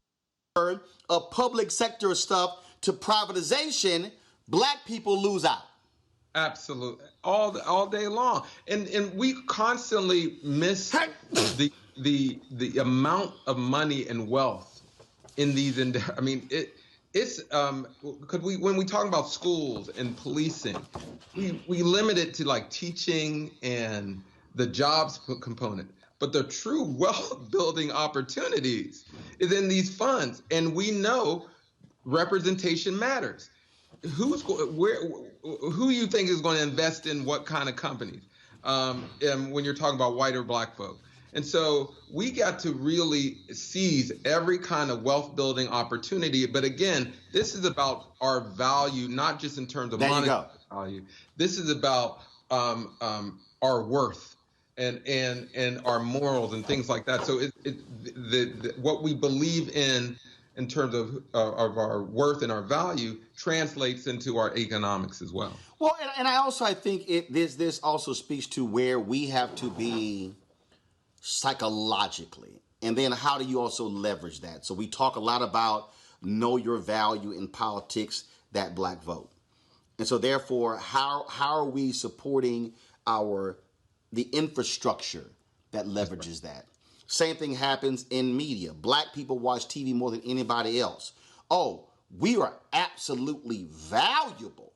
of public sector stuff to privatization, black people lose out. Absolutely, all day long, and we constantly miss the amount of money and wealth in these. I mean, it's because when we talk about schools and policing, we limit it to like teaching and the jobs component, but the true wealth building opportunities is in these funds, and we know representation matters. Who you think is going to invest in what kind of companies when you're talking about white or black folk? And so we got to really seize every kind of wealth building opportunity. But again, this is about our value, not just in terms of monetary value. This is about our worth and our morals and things like that. So what we believe in terms of our worth and our value translates into our economics as well. Well, and I think this also speaks to where we have to be psychologically, and then how do you also leverage that? So we talk a lot about know your value in politics, that black vote. And so therefore, how are we supporting the infrastructure that leverages that? Same thing happens in media. Black people watch TV more than anybody else. Oh, we are absolutely valuable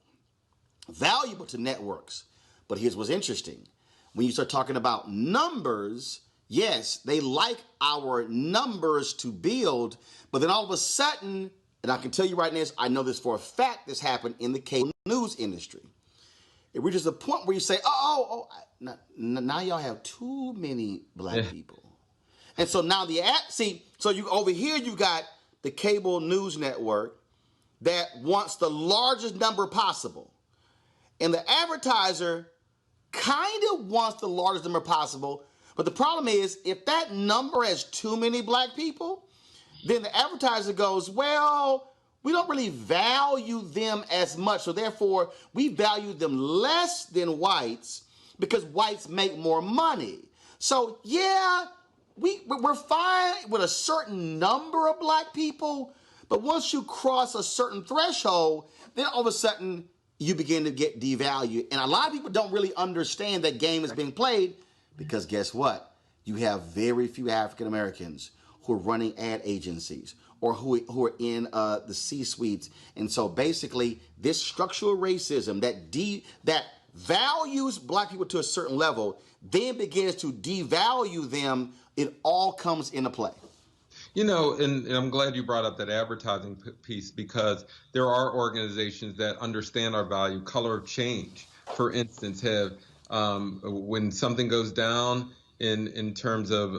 to networks. But here's what's interesting. When you start talking about numbers, yes, they like our numbers to build, but then all of a sudden, and I can tell you right now, I know this for a fact, this happened in the cable news industry. It reaches a point where you say, now y'all have too many black people. And so now so you over here you got the cable news network that wants the largest number possible. And the advertiser kind of wants the largest number possible. But the problem is, if that number has too many black people, then the advertiser goes, well, we don't really value them as much. So therefore, we value them less than whites because whites make more money. So yeah, we're fine with a certain number of black people, but once you cross a certain threshold, then all of a sudden you begin to get devalued. And a lot of people don't really understand that game is being played because guess what? You have very few African Americans who are running ad agencies or who are in the C-suites. And so basically this structural racism that values black people to a certain level then begins to devalue them. It all comes into play. You know, and I'm glad you brought up that advertising piece because there are organizations that understand our value. Color of Change, for instance, have when something goes down in terms of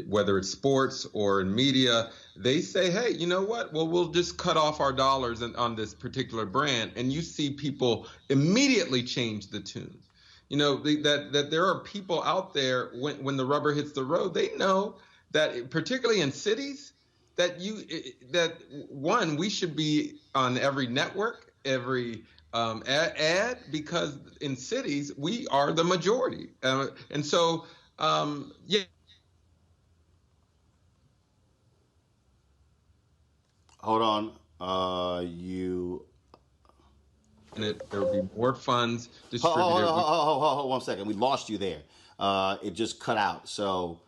whether it's sports or in media, they say, hey, you know what? Well, we'll just cut off our dollars on this particular brand. And you see people immediately change the tune. You know, that there are people out there when the rubber hits the road, they know that particularly in cities that we should be on every network, every ad, because in cities we are the majority. And so, yeah. Hold on. And there will be more funds distributed. Hold 1 second. We lost you there. It just cut out. So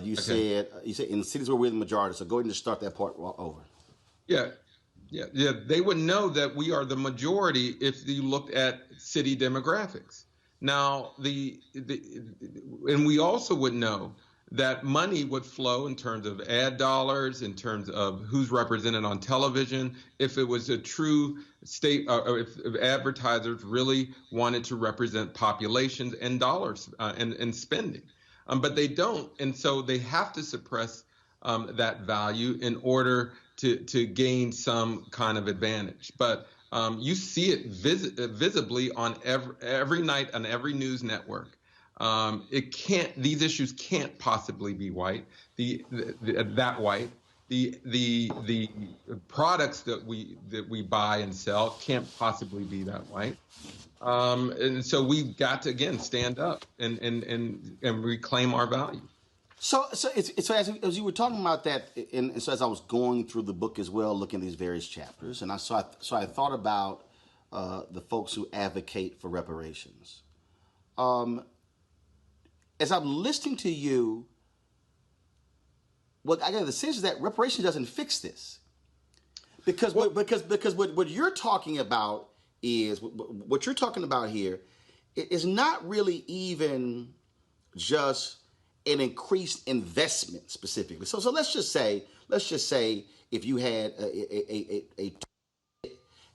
you said in cities where we're the majority. So go ahead and just start that part over. Yeah. They would know that we are the majority if you looked at city demographics. Now, and we also would know that money would flow in terms of ad dollars, in terms of who's represented on television, if it was a true state, or if advertisers really wanted to represent populations and dollars and spending. But they don't, and so they have to suppress that value in order to gain some kind of advantage. But you see it visibly on every night on every news network. These issues can't possibly be white. That white. The products that we buy and sell can't possibly be that white. And so we've got to again stand up and reclaim our value. So as you were talking about that, and so as I was going through the book as well, looking at these various chapters, and I thought about the folks who advocate for reparations. As I'm listening to you, what I got the sense is that reparations doesn't fix this, because what you're talking about is what you're talking about here is not really even just an increased investment specifically. So let's just say if you had a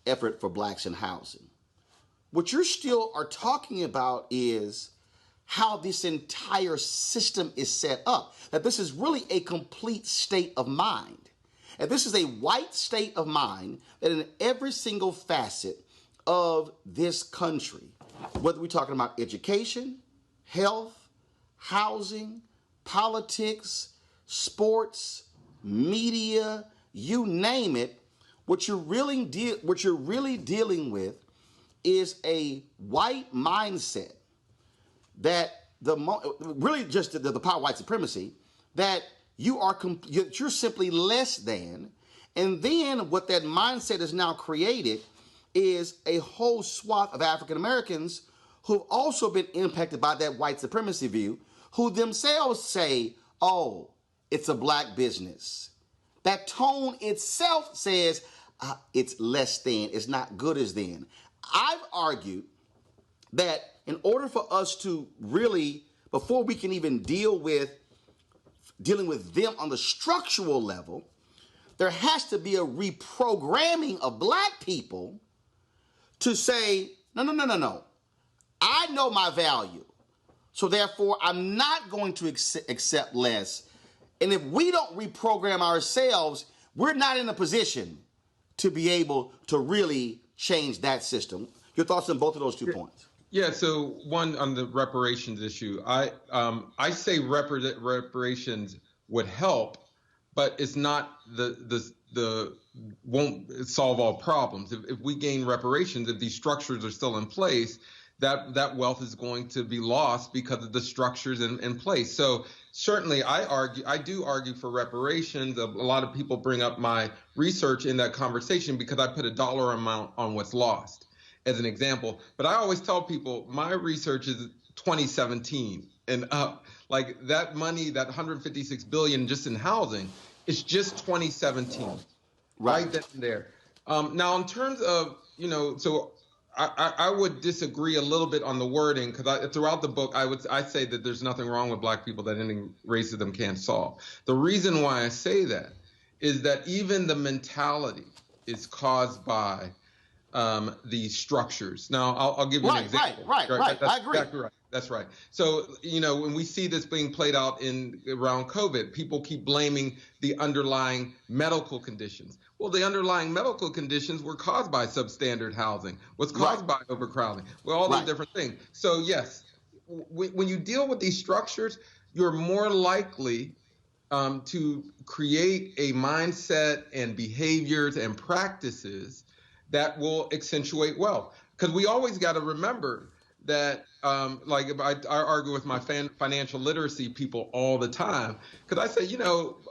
effort for blacks in housing, what you still are talking about is how this entire system is set up. That this is really a complete state of mind. And this is a white state of mind that in every single facet of this country, whether we're talking about education, health, housing, politics, sports, media, you name it, what you're really dealing with is a white mindset that really just the power of white supremacy, that you're simply less than, and then what that mindset has now created is a whole swath of African Americans who've also been impacted by that white supremacy view, who themselves say, oh, it's a black business. That tone itself says it's less than, it's not good as than. I've argued that in order for us to really, before we can even dealing with them on the structural level, there has to be a reprogramming of black people to say, no. I know my value. So therefore, I'm not going to accept less. And if we don't reprogram ourselves, we're not in a position to be able to really change that system. Your thoughts on both of those 2 points? Yeah. So one on the reparations issue, I say reparations would help, but it's not the won't solve all problems. If we gain reparations, if these structures are still in place, that wealth is going to be lost because of the structures in place. So certainly I do argue for reparations. A lot of people bring up my research in that conversation because I put a dollar amount on what's lost as an example. But I always tell people my research is 2017 and up. Like that money, that 156 billion just in housing, it's just 2017, right then and there. Now, in terms of, so I would disagree a little bit on the wording because throughout the book, I say that there's nothing wrong with black people that ending racism can't solve. The reason why I say that is that even the mentality is caused by these structures. Now, I'll give you an example. Right. I agree. Exactly right. That's right. So, when we see this being played out around COVID, people keep blaming the underlying medical conditions. Well, the underlying medical conditions were caused by substandard housing, was caused by overcrowding, well, all those different things. So, yes, when you deal with these structures, you're more likely to create a mindset and behaviors and practices that will accentuate wealth. Because we always got to remember that, I argue with my financial literacy people all the time, because I say,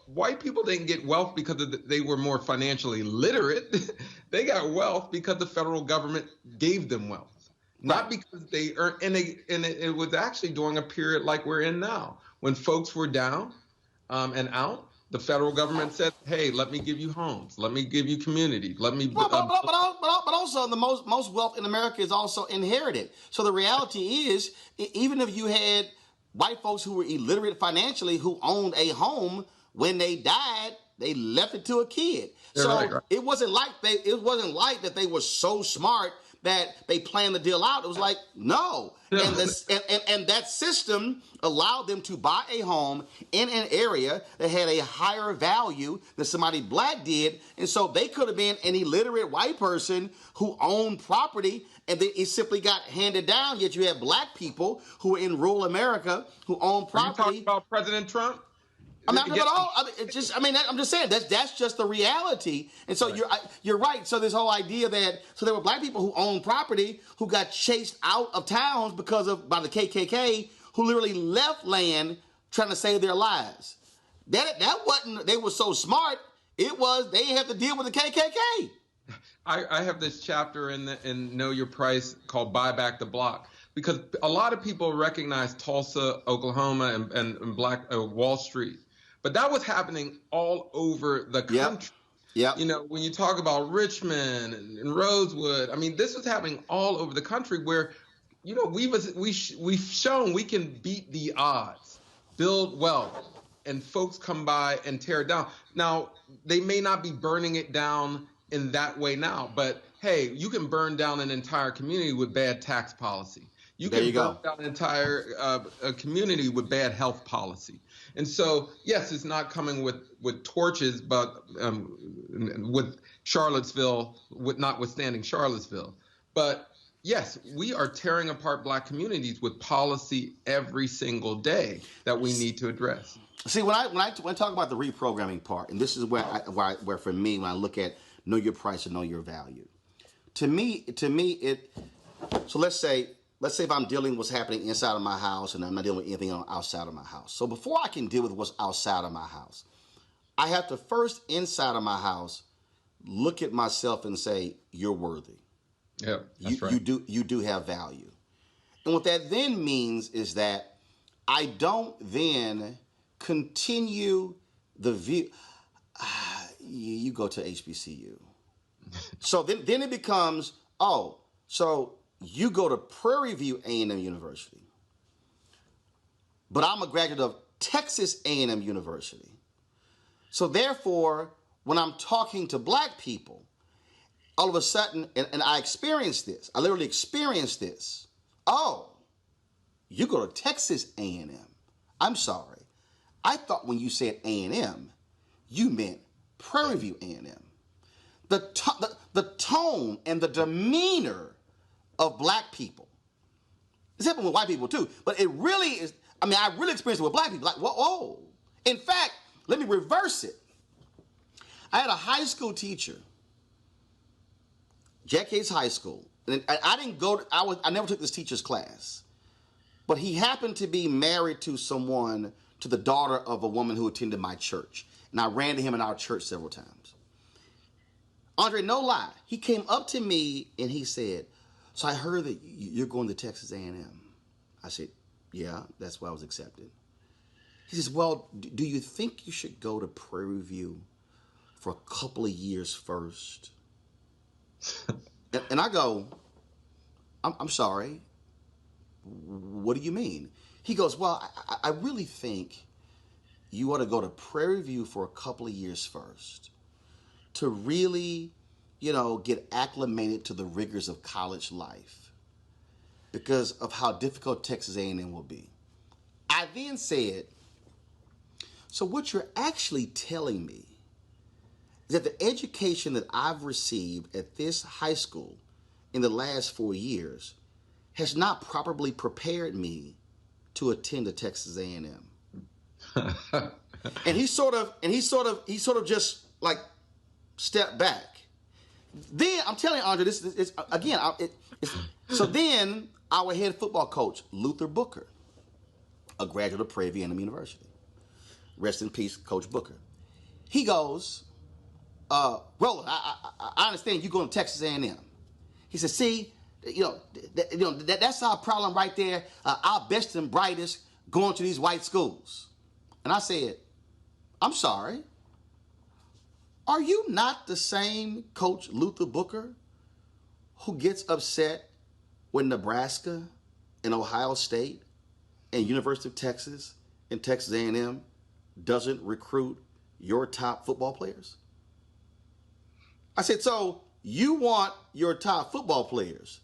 white people didn't get wealth because they were more financially literate. They got wealth because the federal government gave them wealth, not because they earned. And it was actually during a period like we're in now, when folks were down and out. The federal government said, "Hey, let me give you homes. Let me give you community. Let me." But also, the most wealth in America is also inherited. So the reality is, even if you had white folks who were illiterate financially who owned a home, when they died, they left it to a kid. So it wasn't like that they were so smart that they planned the deal out. It was like, no. And that system allowed them to buy a home in an area that had a higher value than somebody black did. And so they could have been an illiterate white person who owned property, and then it simply got handed down. Yet you had black people who were in rural America who owned property. Are you talking about President Trump? I'm not talking about all. I'm just saying that's just the reality. And so you're right. So this whole idea that there were black people who owned property who got chased out of towns by the KKK, who literally left land trying to save their lives. That wasn't. They were so smart. It was they had to deal with the KKK. I have this chapter in Know Your Price called "Buy Back the Block," because a lot of people recognize Tulsa, Oklahoma, and Black Wall Street. But that was happening all over the country. Yeah. When you talk about Richmond and Rosewood, I mean, this was happening all over the country where, we've shown we can beat the odds, build wealth, and folks come by and tear it down. Now, they may not be burning it down in that way now, but hey, you can burn down an entire community with bad tax policy. You can burn down an entire community with bad health policy. And so, yes, it's not coming with torches, but with Charlottesville, notwithstanding Charlottesville. But yes, we are tearing apart black communities with policy every single day that we need to address. See, when I talk about the reprogramming part, and this is where for me, when I look at know your price and know your value, to me, so let's say if I'm dealing with what's happening inside of my house and I'm not dealing with anything outside of my house. So before I can deal with what's outside of my house, I have to first, inside of my house, look at myself and say, you're worthy. Yeah, that's right. You do have value. And what that then means is that I don't then continue the view. You go to HBCU. So then it becomes, so you go to Prairie View A&M University, but I'm a graduate of Texas A&M University. So therefore, when I'm talking to black people, all of a sudden, and I experienced this, I literally experienced this. Oh, you go to Texas A&M. I'm sorry. I thought when you said A&M, you meant Prairie View A&M. The tone and the demeanor of black people. It's happened with white people too, but it really is. I mean, I really experienced it with black people. Like, whoa. In fact, let me reverse it. I had a high school teacher, Jack Hayes High School. And I didn't go. I never took this teacher's class, but he happened to be married to the daughter of a woman who attended my church, and I ran to him in our church several times. Andre, no lie, he came up to me and he said, "So I heard that you're going to Texas A&M." I said, "Yeah, that's why I was accepted." He says, "Well, do you think you should go to Prairie View for a couple of years first?" And I go, I'm sorry, what do you mean? He goes, "Well, I really think you ought to go to Prairie View for a couple of years first to really, get acclimated to the rigors of college life because of how difficult Texas A&M will be." I then said, "So what you're actually telling me is that the education that I've received at this high school in the last 4 years has not properly prepared me to attend a Texas A&M." And he sort of just like stepped back. Then I'm telling you, Andre, this is again. So then our head football coach, Luther Booker, a graduate of Prairie View University, rest in peace, Coach Booker. He goes, "Roland, I understand you going to Texas A&M." He said, "See, that's our problem right there. Our best and brightest going to these white schools." And I said, "I'm sorry. Are you not the same Coach Luther Booker who gets upset when Nebraska and Ohio State and University of Texas and Texas A&M doesn't recruit your top football players?" I said, "So you want your top football players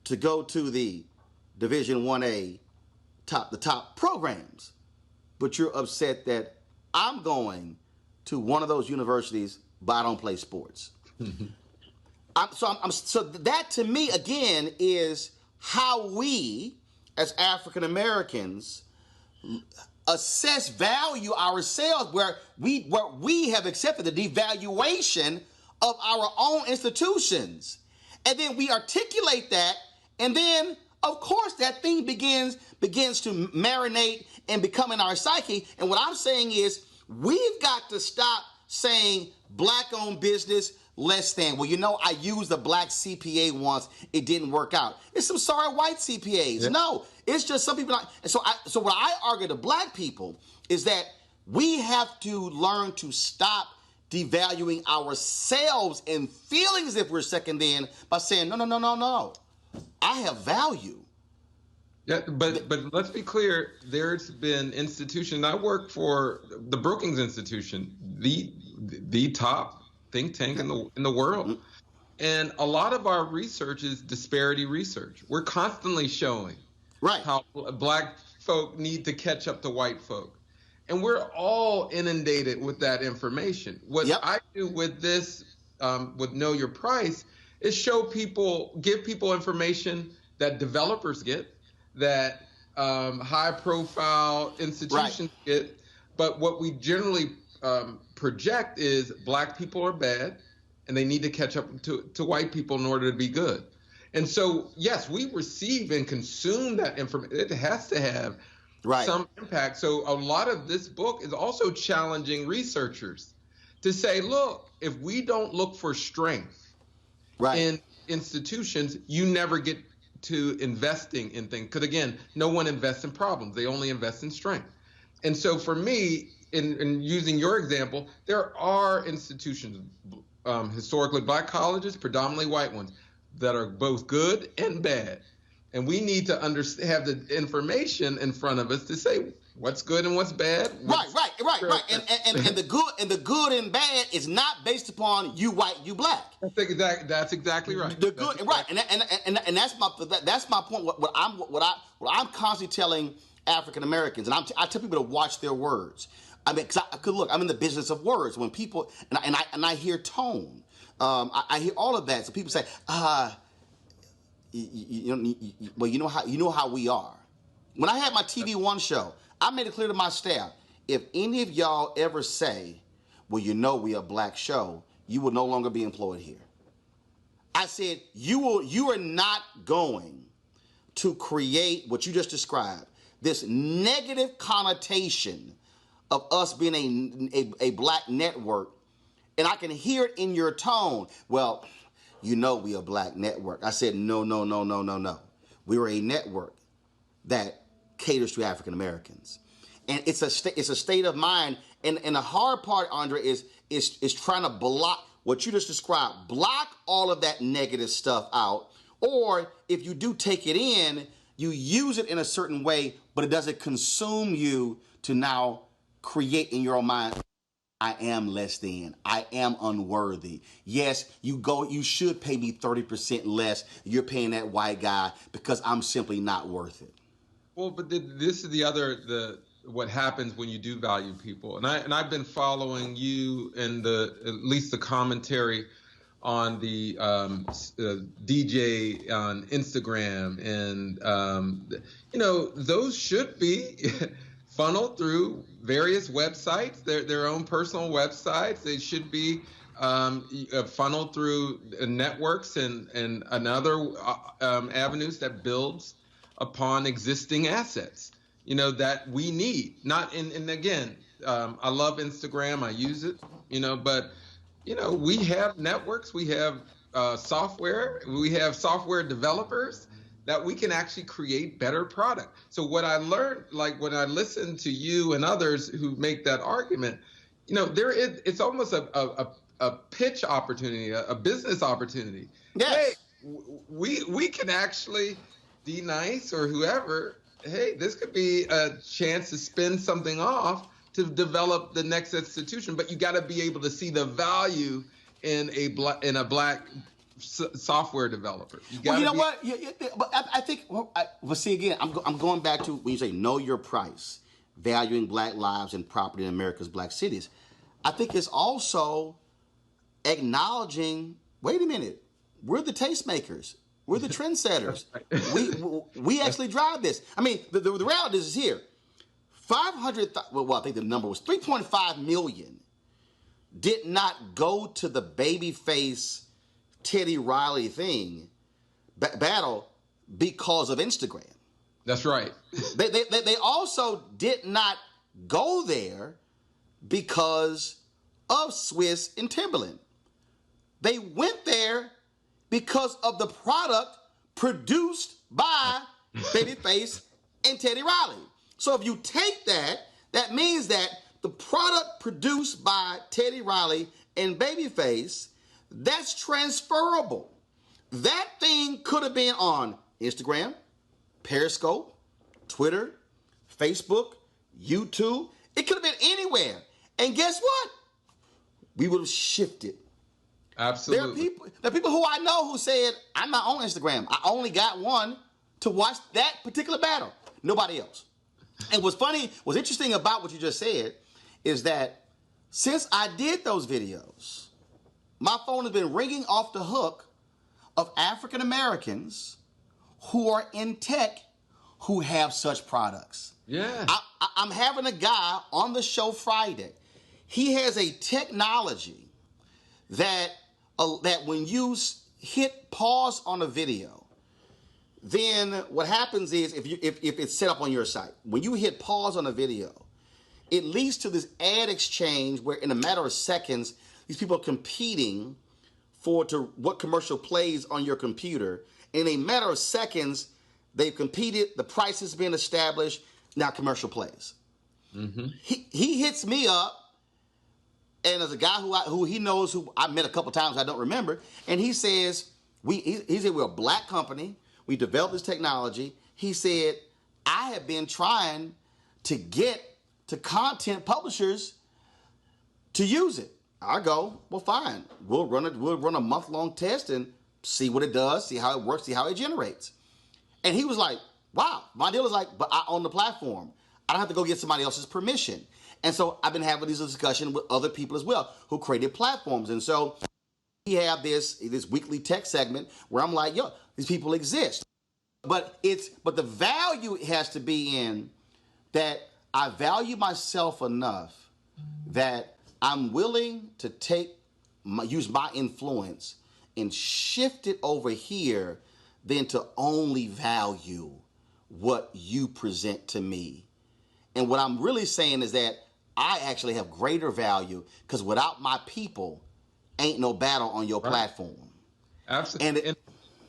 to go to the Division 1A the top programs, but you're upset that I'm going to one of those universities, but I don't play sports." So that to me again is how we as African Americans assess value ourselves, where we have accepted the devaluation of our own institutions, and then we articulate that, and then of course that thing begins to marinate and become in our psyche. And what I'm saying is we've got to stop saying black-owned business less than. Well, I used a black CPA once. It didn't work out. It's some sorry white CPAs. Yeah. No, it's just some people. So what I argue to black people is that we have to learn to stop devaluing ourselves and feelings if we're second in by saying, no. I have value. Yeah, but let's be clear. There's been institutions. I work for the Brookings Institution, the top think tank in the world, and a lot of our research is disparity research. We're constantly showing how black folk need to catch up to white folk, and we're all inundated with that information. What I do with this, with Know Your Price, is give people information that developers get, that high-profile institutions get. But what we generally project is black people are bad, and they need to catch up to white people in order to be good. And so, yes, we receive and consume that information. It has to have some impact. So a lot of this book is also challenging researchers to say, look, if we don't look for strength in institutions, you never get to investing in things. Because again, no one invests in problems. They only invest in strength. And so for me, in using your example, there are institutions, historically black colleges, predominantly white ones, that are both good and bad. And we need to have the information in front of us to say what's good and what's bad. Right. And the good and bad is not based upon you white, you black. That's exactly right. The good, and that's my point. What I'm constantly telling African Americans, and I tell people to watch their words. I mean, because I'm in the business of words. When people and I hear tone, I hear all of that. So people say, you know how we are. When I had my TV One show, I made it clear to my staff, if any of y'all ever say, well, you know we a black show. You will no longer be employed here. I said, you are not going to create what you just described, this negative connotation of us being a black network. And I can hear it in your tone. Well, you know we a black network. I said, no. We are a network that caters to African Americans. And it's a state of mind. And the hard part, Andre, is trying to block what you just described. Block all of that negative stuff out. Or if you do take it in, you use it in a certain way, but it doesn't consume you to now create in your own mind, I am less than. I am unworthy. Yes, you should pay me 30% less. You're paying that white guy because I'm simply not worth it. Well, but this is what happens when you do value people. And I've been following you and at least the commentary on the DJ on Instagram, and those should be funneled through various websites, their own personal websites. They should be funneled through networks and other avenues that builds upon existing assets, that we need. And again, I love Instagram. I use it, but we have networks, we have software, we have software developers that we can actually create better product. So what I learned, like when I listen to you and others who make that argument, it's almost a pitch opportunity, a business opportunity. Yes. Hey, we can actually be nice, or whoever, hey, this could be a chance to spin something off to develop the next institution, but you got to be able to see the value in a black software developer. What? But I think. See again. I'm going back to when you say know your price, valuing black lives and property in America's black cities. I think it's also acknowledging. Wait a minute. We're the tastemakers. We're the trendsetters. we actually drive this. I mean, the reality is here. 500. Well, I think the number was 3.5 million. Did not go to the babyface Teddy Riley thing battle because of Instagram. That's right. They also did not go there because of Swiss and Timberland. They went there because of the product produced by Babyface and Teddy Riley. So if you take that, that means that the product produced by Teddy Riley and Babyface, that's transferable. That thing could have been on Instagram, Periscope, Twitter, Facebook, YouTube. It could have been anywhere. And guess what? We would have shifted. Absolutely. There are people who I know who said, I'm not on Instagram. I only got one to watch that particular battle. Nobody else. And what's interesting about what you just said is that since I did those videos, my phone has been ringing off the hook of African Americans who are in tech who have such products. Yeah. I'm having a guy on the show Friday. He has a technology that when you hit pause on a video, then what happens is if it's set up on your site, when you hit pause on a video, it leads to this ad exchange where in a matter of seconds, these people are competing for what commercial plays on your computer. In a matter of seconds, they've competed, the price has been established, now commercial plays. Mm-hmm. He hits me up, and there's a guy who he knows, who I met a couple times, I don't remember, and he says, he said we're a black company, we developed this technology. He said, I have been trying to get to content publishers to use it. I go, well, fine. We'll run a month-long test and see what it does, see how it works, see how it generates. And he was like, wow. My deal is like, but I own the platform. I don't have to go get somebody else's permission. And so I've been having these discussions with other people as well who created platforms. And so we have this weekly tech segment where I'm like, yo, these people exist. But the value has to be in that I value myself enough that I'm willing to use my influence and shift it over here than to only value what you present to me. And what I'm really saying is that I actually have greater value because without my people, ain't no battle on your platform. Absolutely.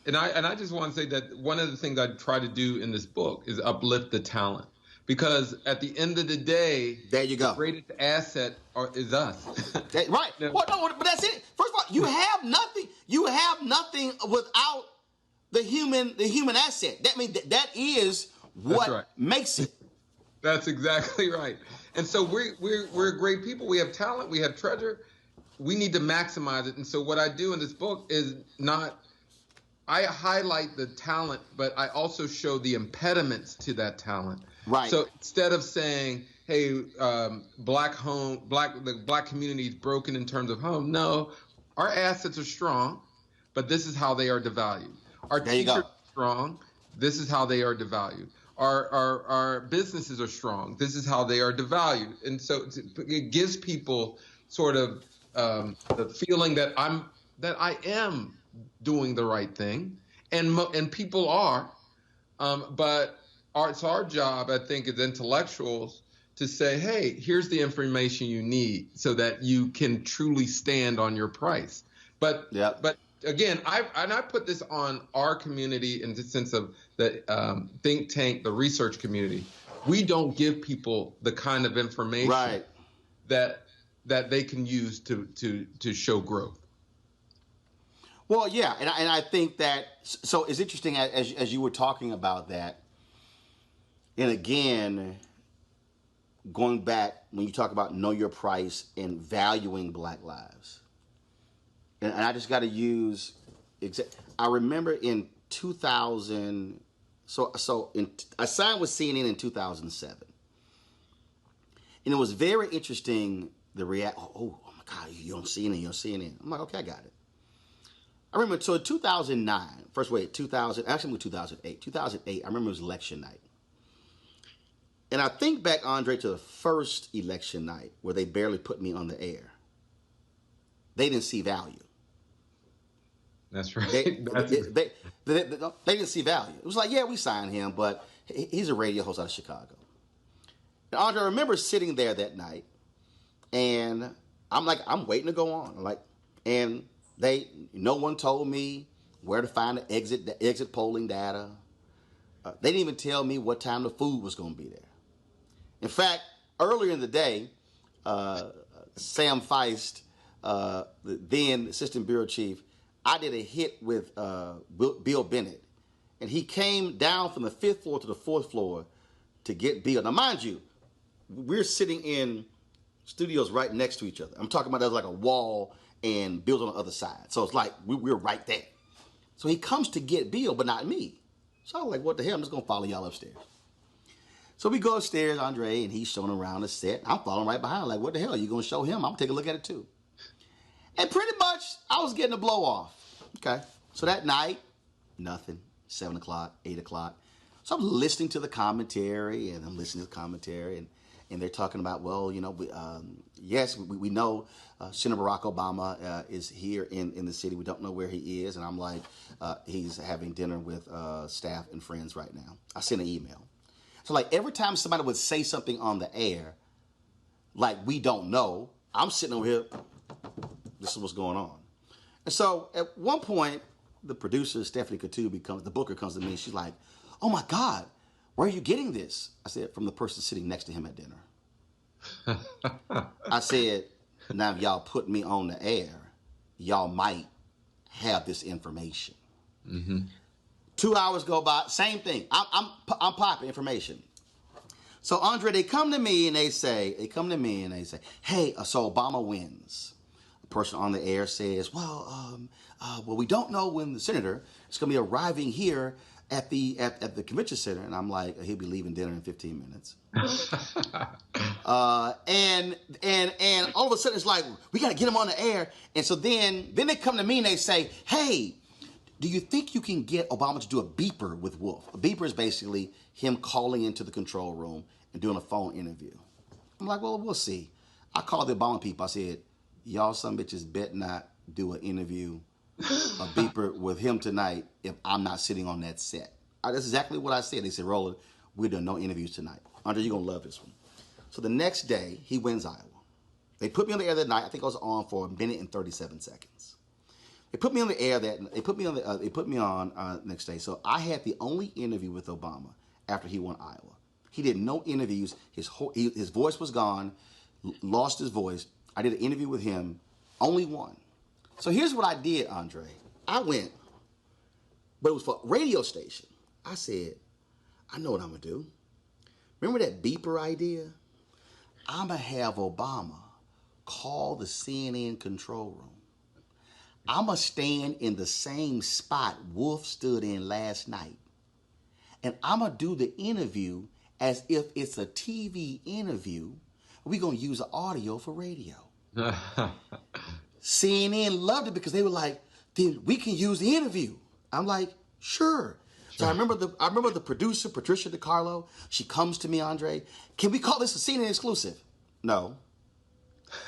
And I just want to say that one of the things I try to do in this book is uplift the talent. Because at the end of the day, there you go. The greatest asset is us. Right. No. Well, no, but that's it. First of all, you have nothing. You have nothing without the human asset. That means that is what makes it. That's exactly right. And so we're great people. We have talent. We have treasure. We need to maximize it. And so what I do in this book is I highlight the talent, but I also show the impediments to that talent. Right. So instead of saying, hey, the black community is broken in terms of home, no, our assets are strong, but this is how they are devalued. Our teachers are strong. This is how they are devalued. Our businesses are strong. This is how they are devalued. And so it gives people sort of the feeling that I am doing the right thing, and people are, but it's our job, I think, as intellectuals to say, hey, here's the information you need so that you can truly stand on your price. But again, I put this on our community in the sense of the think tank, the research community. We don't give people the kind of information that they can use to show growth. Well, yeah, and I think that, so it's interesting as you were talking about that, and again, going back when you talk about know your price and valuing Black lives, and I just got to use, I remember in 2000, I signed with CNN in 2007, and it was very interesting, the oh my God, you're on CNN. I'm like, okay, I got it. I remember, so in 2009, actually it was 2008. 2008, I remember it was election night. And I think back, Andre, to the first election night where they barely put me on the air. They didn't see value. That's right. They didn't see value. It was like, yeah, we signed him, but he's a radio host out of Chicago. And Andre, I remember sitting there that night, and I'm waiting to go on. No one told me where to find the exit polling data. They didn't even tell me what time the food was going to be there. In fact, earlier in the day, Sam Feist, the then assistant bureau chief, I did a hit with Bill Bennett, and he came down from the 5th floor to the 4th floor to get Bill. Now, mind you, we're sitting in studios right next to each other. I'm talking about there's like a wall and Bill's on the other side. So it's like we're right there. So he comes to get Bill, but not me. So I was like, what the hell? I'm just going to follow y'all upstairs. So we go upstairs, Andre, and he's showing around the set. I'm following right behind, like, what the hell? Are you going to show him? I'm going to take a look at it too. And pretty much, I was getting a blow off. Okay. So that night, nothing. 7 o'clock, 8 o'clock. So I'm listening to the commentary, and they're talking about, well, yes, we know Senator Barack Obama is here in the city. We don't know where he is. And I'm like, he's having dinner with staff and friends right now. I sent an email. So like every time somebody would say something on the air, like we don't know, I'm sitting over here, this is what's going on. And so at one point, the producer, Stephanie Katubi, the booker comes to me and she's like, oh my God, where are you getting this? I said, from the person sitting next to him at dinner. I said, now if y'all put me on the air, y'all might have this information. Mm-hmm. 2 hours go by, same thing. I'm popping information. So Andre, they come to me and they say, hey, so Obama wins. A person on the air says, well, we don't know when the senator is going to be arriving here at the convention center. And I'm like, he'll be leaving dinner in 15 minutes. And all of a sudden it's like, we got to get him on the air. And so then they come to me and they say, hey, do you think you can get Obama to do a beeper with Wolf? A beeper is basically him calling into the control room and doing a phone interview. I'm like, well, we'll see. I called the Obama people. I said, y'all some bitches bet not do an interview, a beeper with him tonight if I'm not sitting on that set. That's exactly what I said. They said, Roland, we're doing no interviews tonight. Andre, you're going to love this one. So the next day, he wins Iowa. They put me on the air that night. I think I was on for 1 minute and 37 seconds. They put me on the air they put me on next day. So I had the only interview with Obama after he won Iowa. He did no interviews. His voice was gone, lost his voice. I did an interview with him, only one. So here's what I did, Andre. I went, but it was for a radio station. I said, I know what I'm going to do. Remember that beeper idea? I'm going to have Obama call the CNN control room. I'm going to stand in the same spot Wolf stood in last night. And I'm going to do the interview as if it's a TV interview. We're going to use the audio for radio. CNN loved it because they were like, then we can use the interview. I'm like, sure. So I remember the producer, Patricia DiCarlo. She comes to me, Andre. Can we call this a CNN exclusive? No.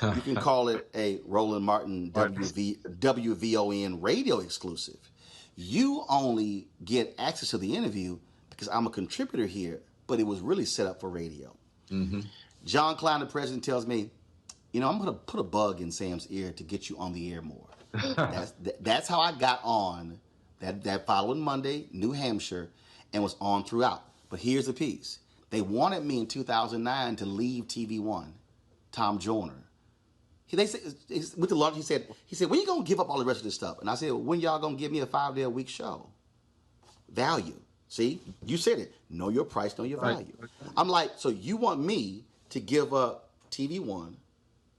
You can call it a Roland Martin WVON radio exclusive. You only get access to the interview because I'm a contributor here, but it was really set up for radio. Mm-hmm. John Klein, the president, tells me, I'm going to put a bug in Sam's ear to get you on the air more. That's how I got on that following Monday, New Hampshire, and was on throughout. But here's the piece. They wanted me in 2009 to leave TV One, Tom Joyner. They said, with the lunch, he said, when you going to give up all the rest of this stuff? And I said, when y'all going to give me a 5-day-a-week show? Value. See, you said it. Know your price, know your value. Right. I'm like, so you want me to give up TV One,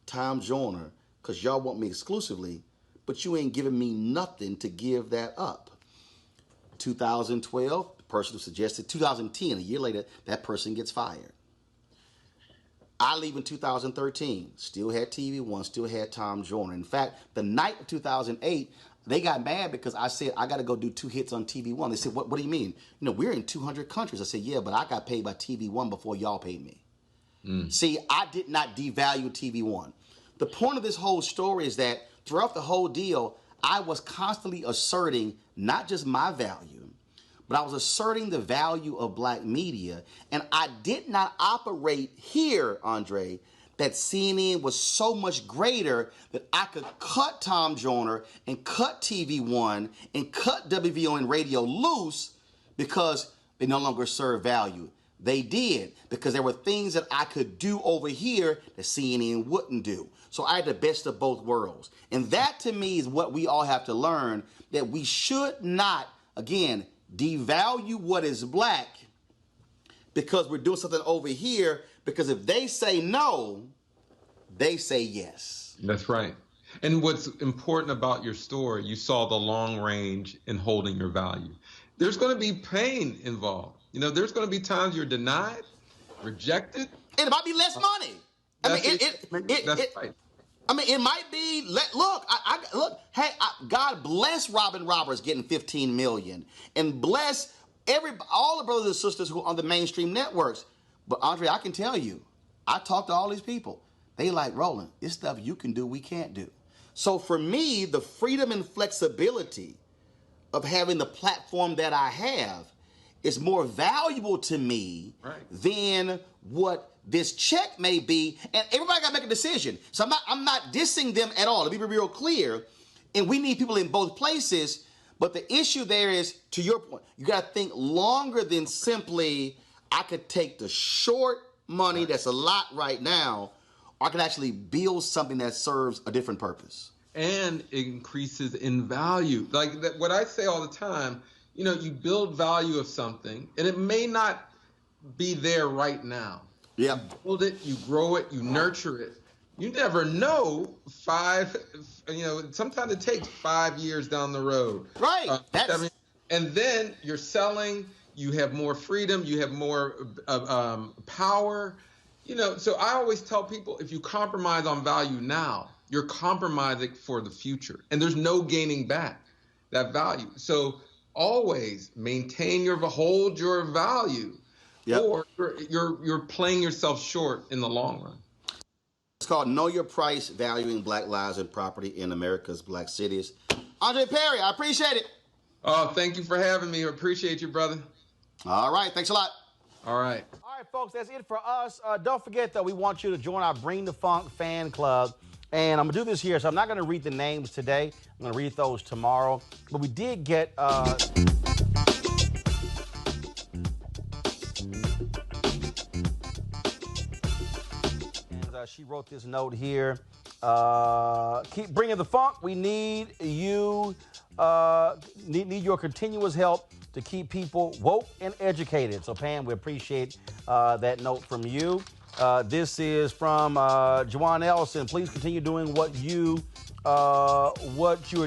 Tom Joyner, because y'all want me exclusively, but you ain't giving me nothing to give that up. 2012, the person who suggested, 2010, a year later, that person gets fired. I leave in 2013, still had TV One, still had Tom Joyner. In fact, the night of 2008, they got mad because I said, I got to go do 2 hits on TV One. They said, what do you mean? We're in 200 countries. I said, yeah, but I got paid by TV One before y'all paid me. See, I did not devalue TV One. The point of this whole story is that throughout the whole deal, I was constantly asserting not just my value, but I was asserting the value of black media. And I did not operate here, Andre, that CNN was so much greater that I could cut Tom Joyner and cut TV One and cut WVON radio loose because they no longer serve value. They did, because there were things that I could do over here that CNN wouldn't do. So I had the best of both worlds. And that, to me, is what we all have to learn, that we should not, again, devalue what is black because we're doing something over here, because if they say no, they say yes. That's right. And what's important about your story, you saw the long range in holding your value. There's going to be pain involved. There's going to be times you're denied, rejected. And it might be less money. Right. It might be. God bless Robin Roberts getting $15 million, and bless all the brothers and sisters who are on the mainstream networks. But Andre, I can tell you, I talked to all these people. They like, Roland, it's stuff you can do we can't do. So for me, the freedom and flexibility of having the platform that I have is more valuable to me than what this check may be. And everybody got to make a decision. So I'm not dissing them at all, to be real clear. And we need people in both places. But the issue there is, to your point, you got to think longer than simply, I could take the short money that's a lot right now, or I can actually build something that serves a different purpose. And it increases in value. Like what I say all the time, you build value of something, and it may not be there right now. Yeah. You build it, you grow it, you nurture it. You never know sometimes it takes 5 years down the road. Right. And then you're selling, you have more freedom, you have more power. So I always tell people, if you compromise on value now, you're compromising for the future. And there's no gaining back that value. So always hold your value, or you're playing yourself short in the long run. It's called Know Your Price, Valuing Black Lives and Property in America's Black Cities. Andre Perry, I appreciate it. Oh, thank you for having me. I appreciate you, brother. All right, thanks a lot. All right. All right, folks, that's it for us. Don't forget, though, we want you to join our Bring the Funk fan club. And I'm going to do this here, so I'm not going to read the names today. I'm going to read those tomorrow. But we did get... she wrote this note here. Keep bringing the funk. We need you. Need your continuous help to keep people woke and educated. So, Pam, we appreciate that note from you. This is from Juwan Elson. Please continue doing what you are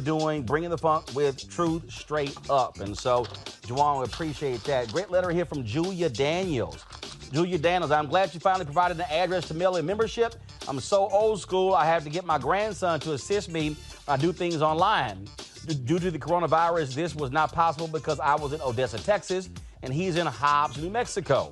doing, bringing the funk with truth straight up. And so, Juwan, we appreciate that. Great letter here from Julia Daniels. Julia Daniels, I'm glad you finally provided an address to mail in membership. I'm so old school, I have to get my grandson to assist me when I do things online. Due to the coronavirus, this was not possible because I was in Odessa, Texas, and he's in Hobbs, New Mexico.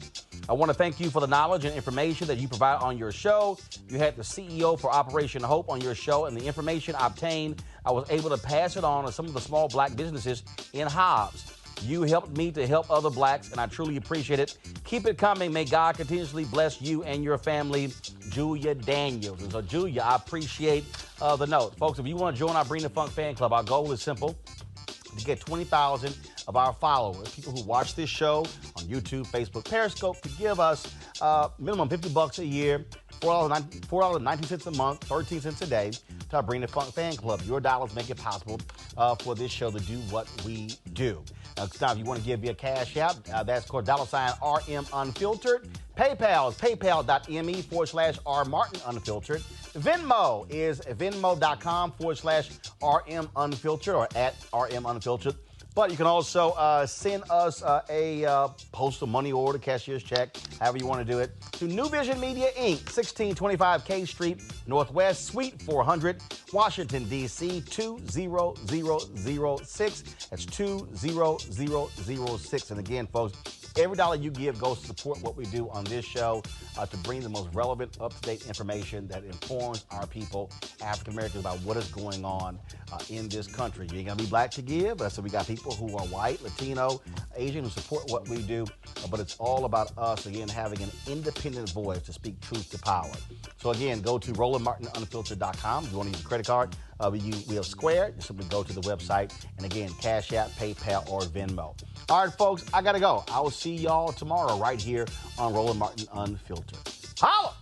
I want to thank you for the knowledge and information that you provide on your show. You had the CEO for Operation Hope on your show, and the information I obtained, I was able to pass it on to some of the small black businesses in Hobbs. You helped me to help other blacks, and I truly appreciate it. Keep it coming. May God continuously bless you and your family, Julia Daniels. And so, Julia, I appreciate the note. Folks, if you want to join our Bring the Funk fan club, our goal is simple: to get 20,000 of our followers, people who watch this show on YouTube, Facebook, Periscope, to give us minimum $50 a year, $4.19 a month, 13 cents a day, to our Bring the Funk fan club. Your dollars make it possible for this show to do what we do. Now, if you want to give via Cash App, that's called $RM Unfiltered. PayPal is paypal.me/R Martin Unfiltered. Venmo is venmo.com/RM Unfiltered or at RM Unfiltered. But you can also send us a postal money order, cashier's check, however you want to do it, to New Vision Media, Inc., 1625 K Street, Northwest, Suite 400, Washington, D.C., 20006. That's 20006. And again, folks, every dollar you give goes to support what we do on this show, to bring the most relevant, up-to-date information that informs our people, African Americans, about what is going on in this country. You ain't gonna be black to give, so we got people who are white, Latino, Asian, who support what we do, but it's all about us, again, having an independent voice to speak truth to power. So again, go to RolandMartinUnfiltered.com. If you want to use a credit card, we have Square. You simply go to the website, and again, Cash App, PayPal, or Venmo. All right, folks, I gotta go. I will see y'all tomorrow right here on Roland Martin Unfiltered. Holla!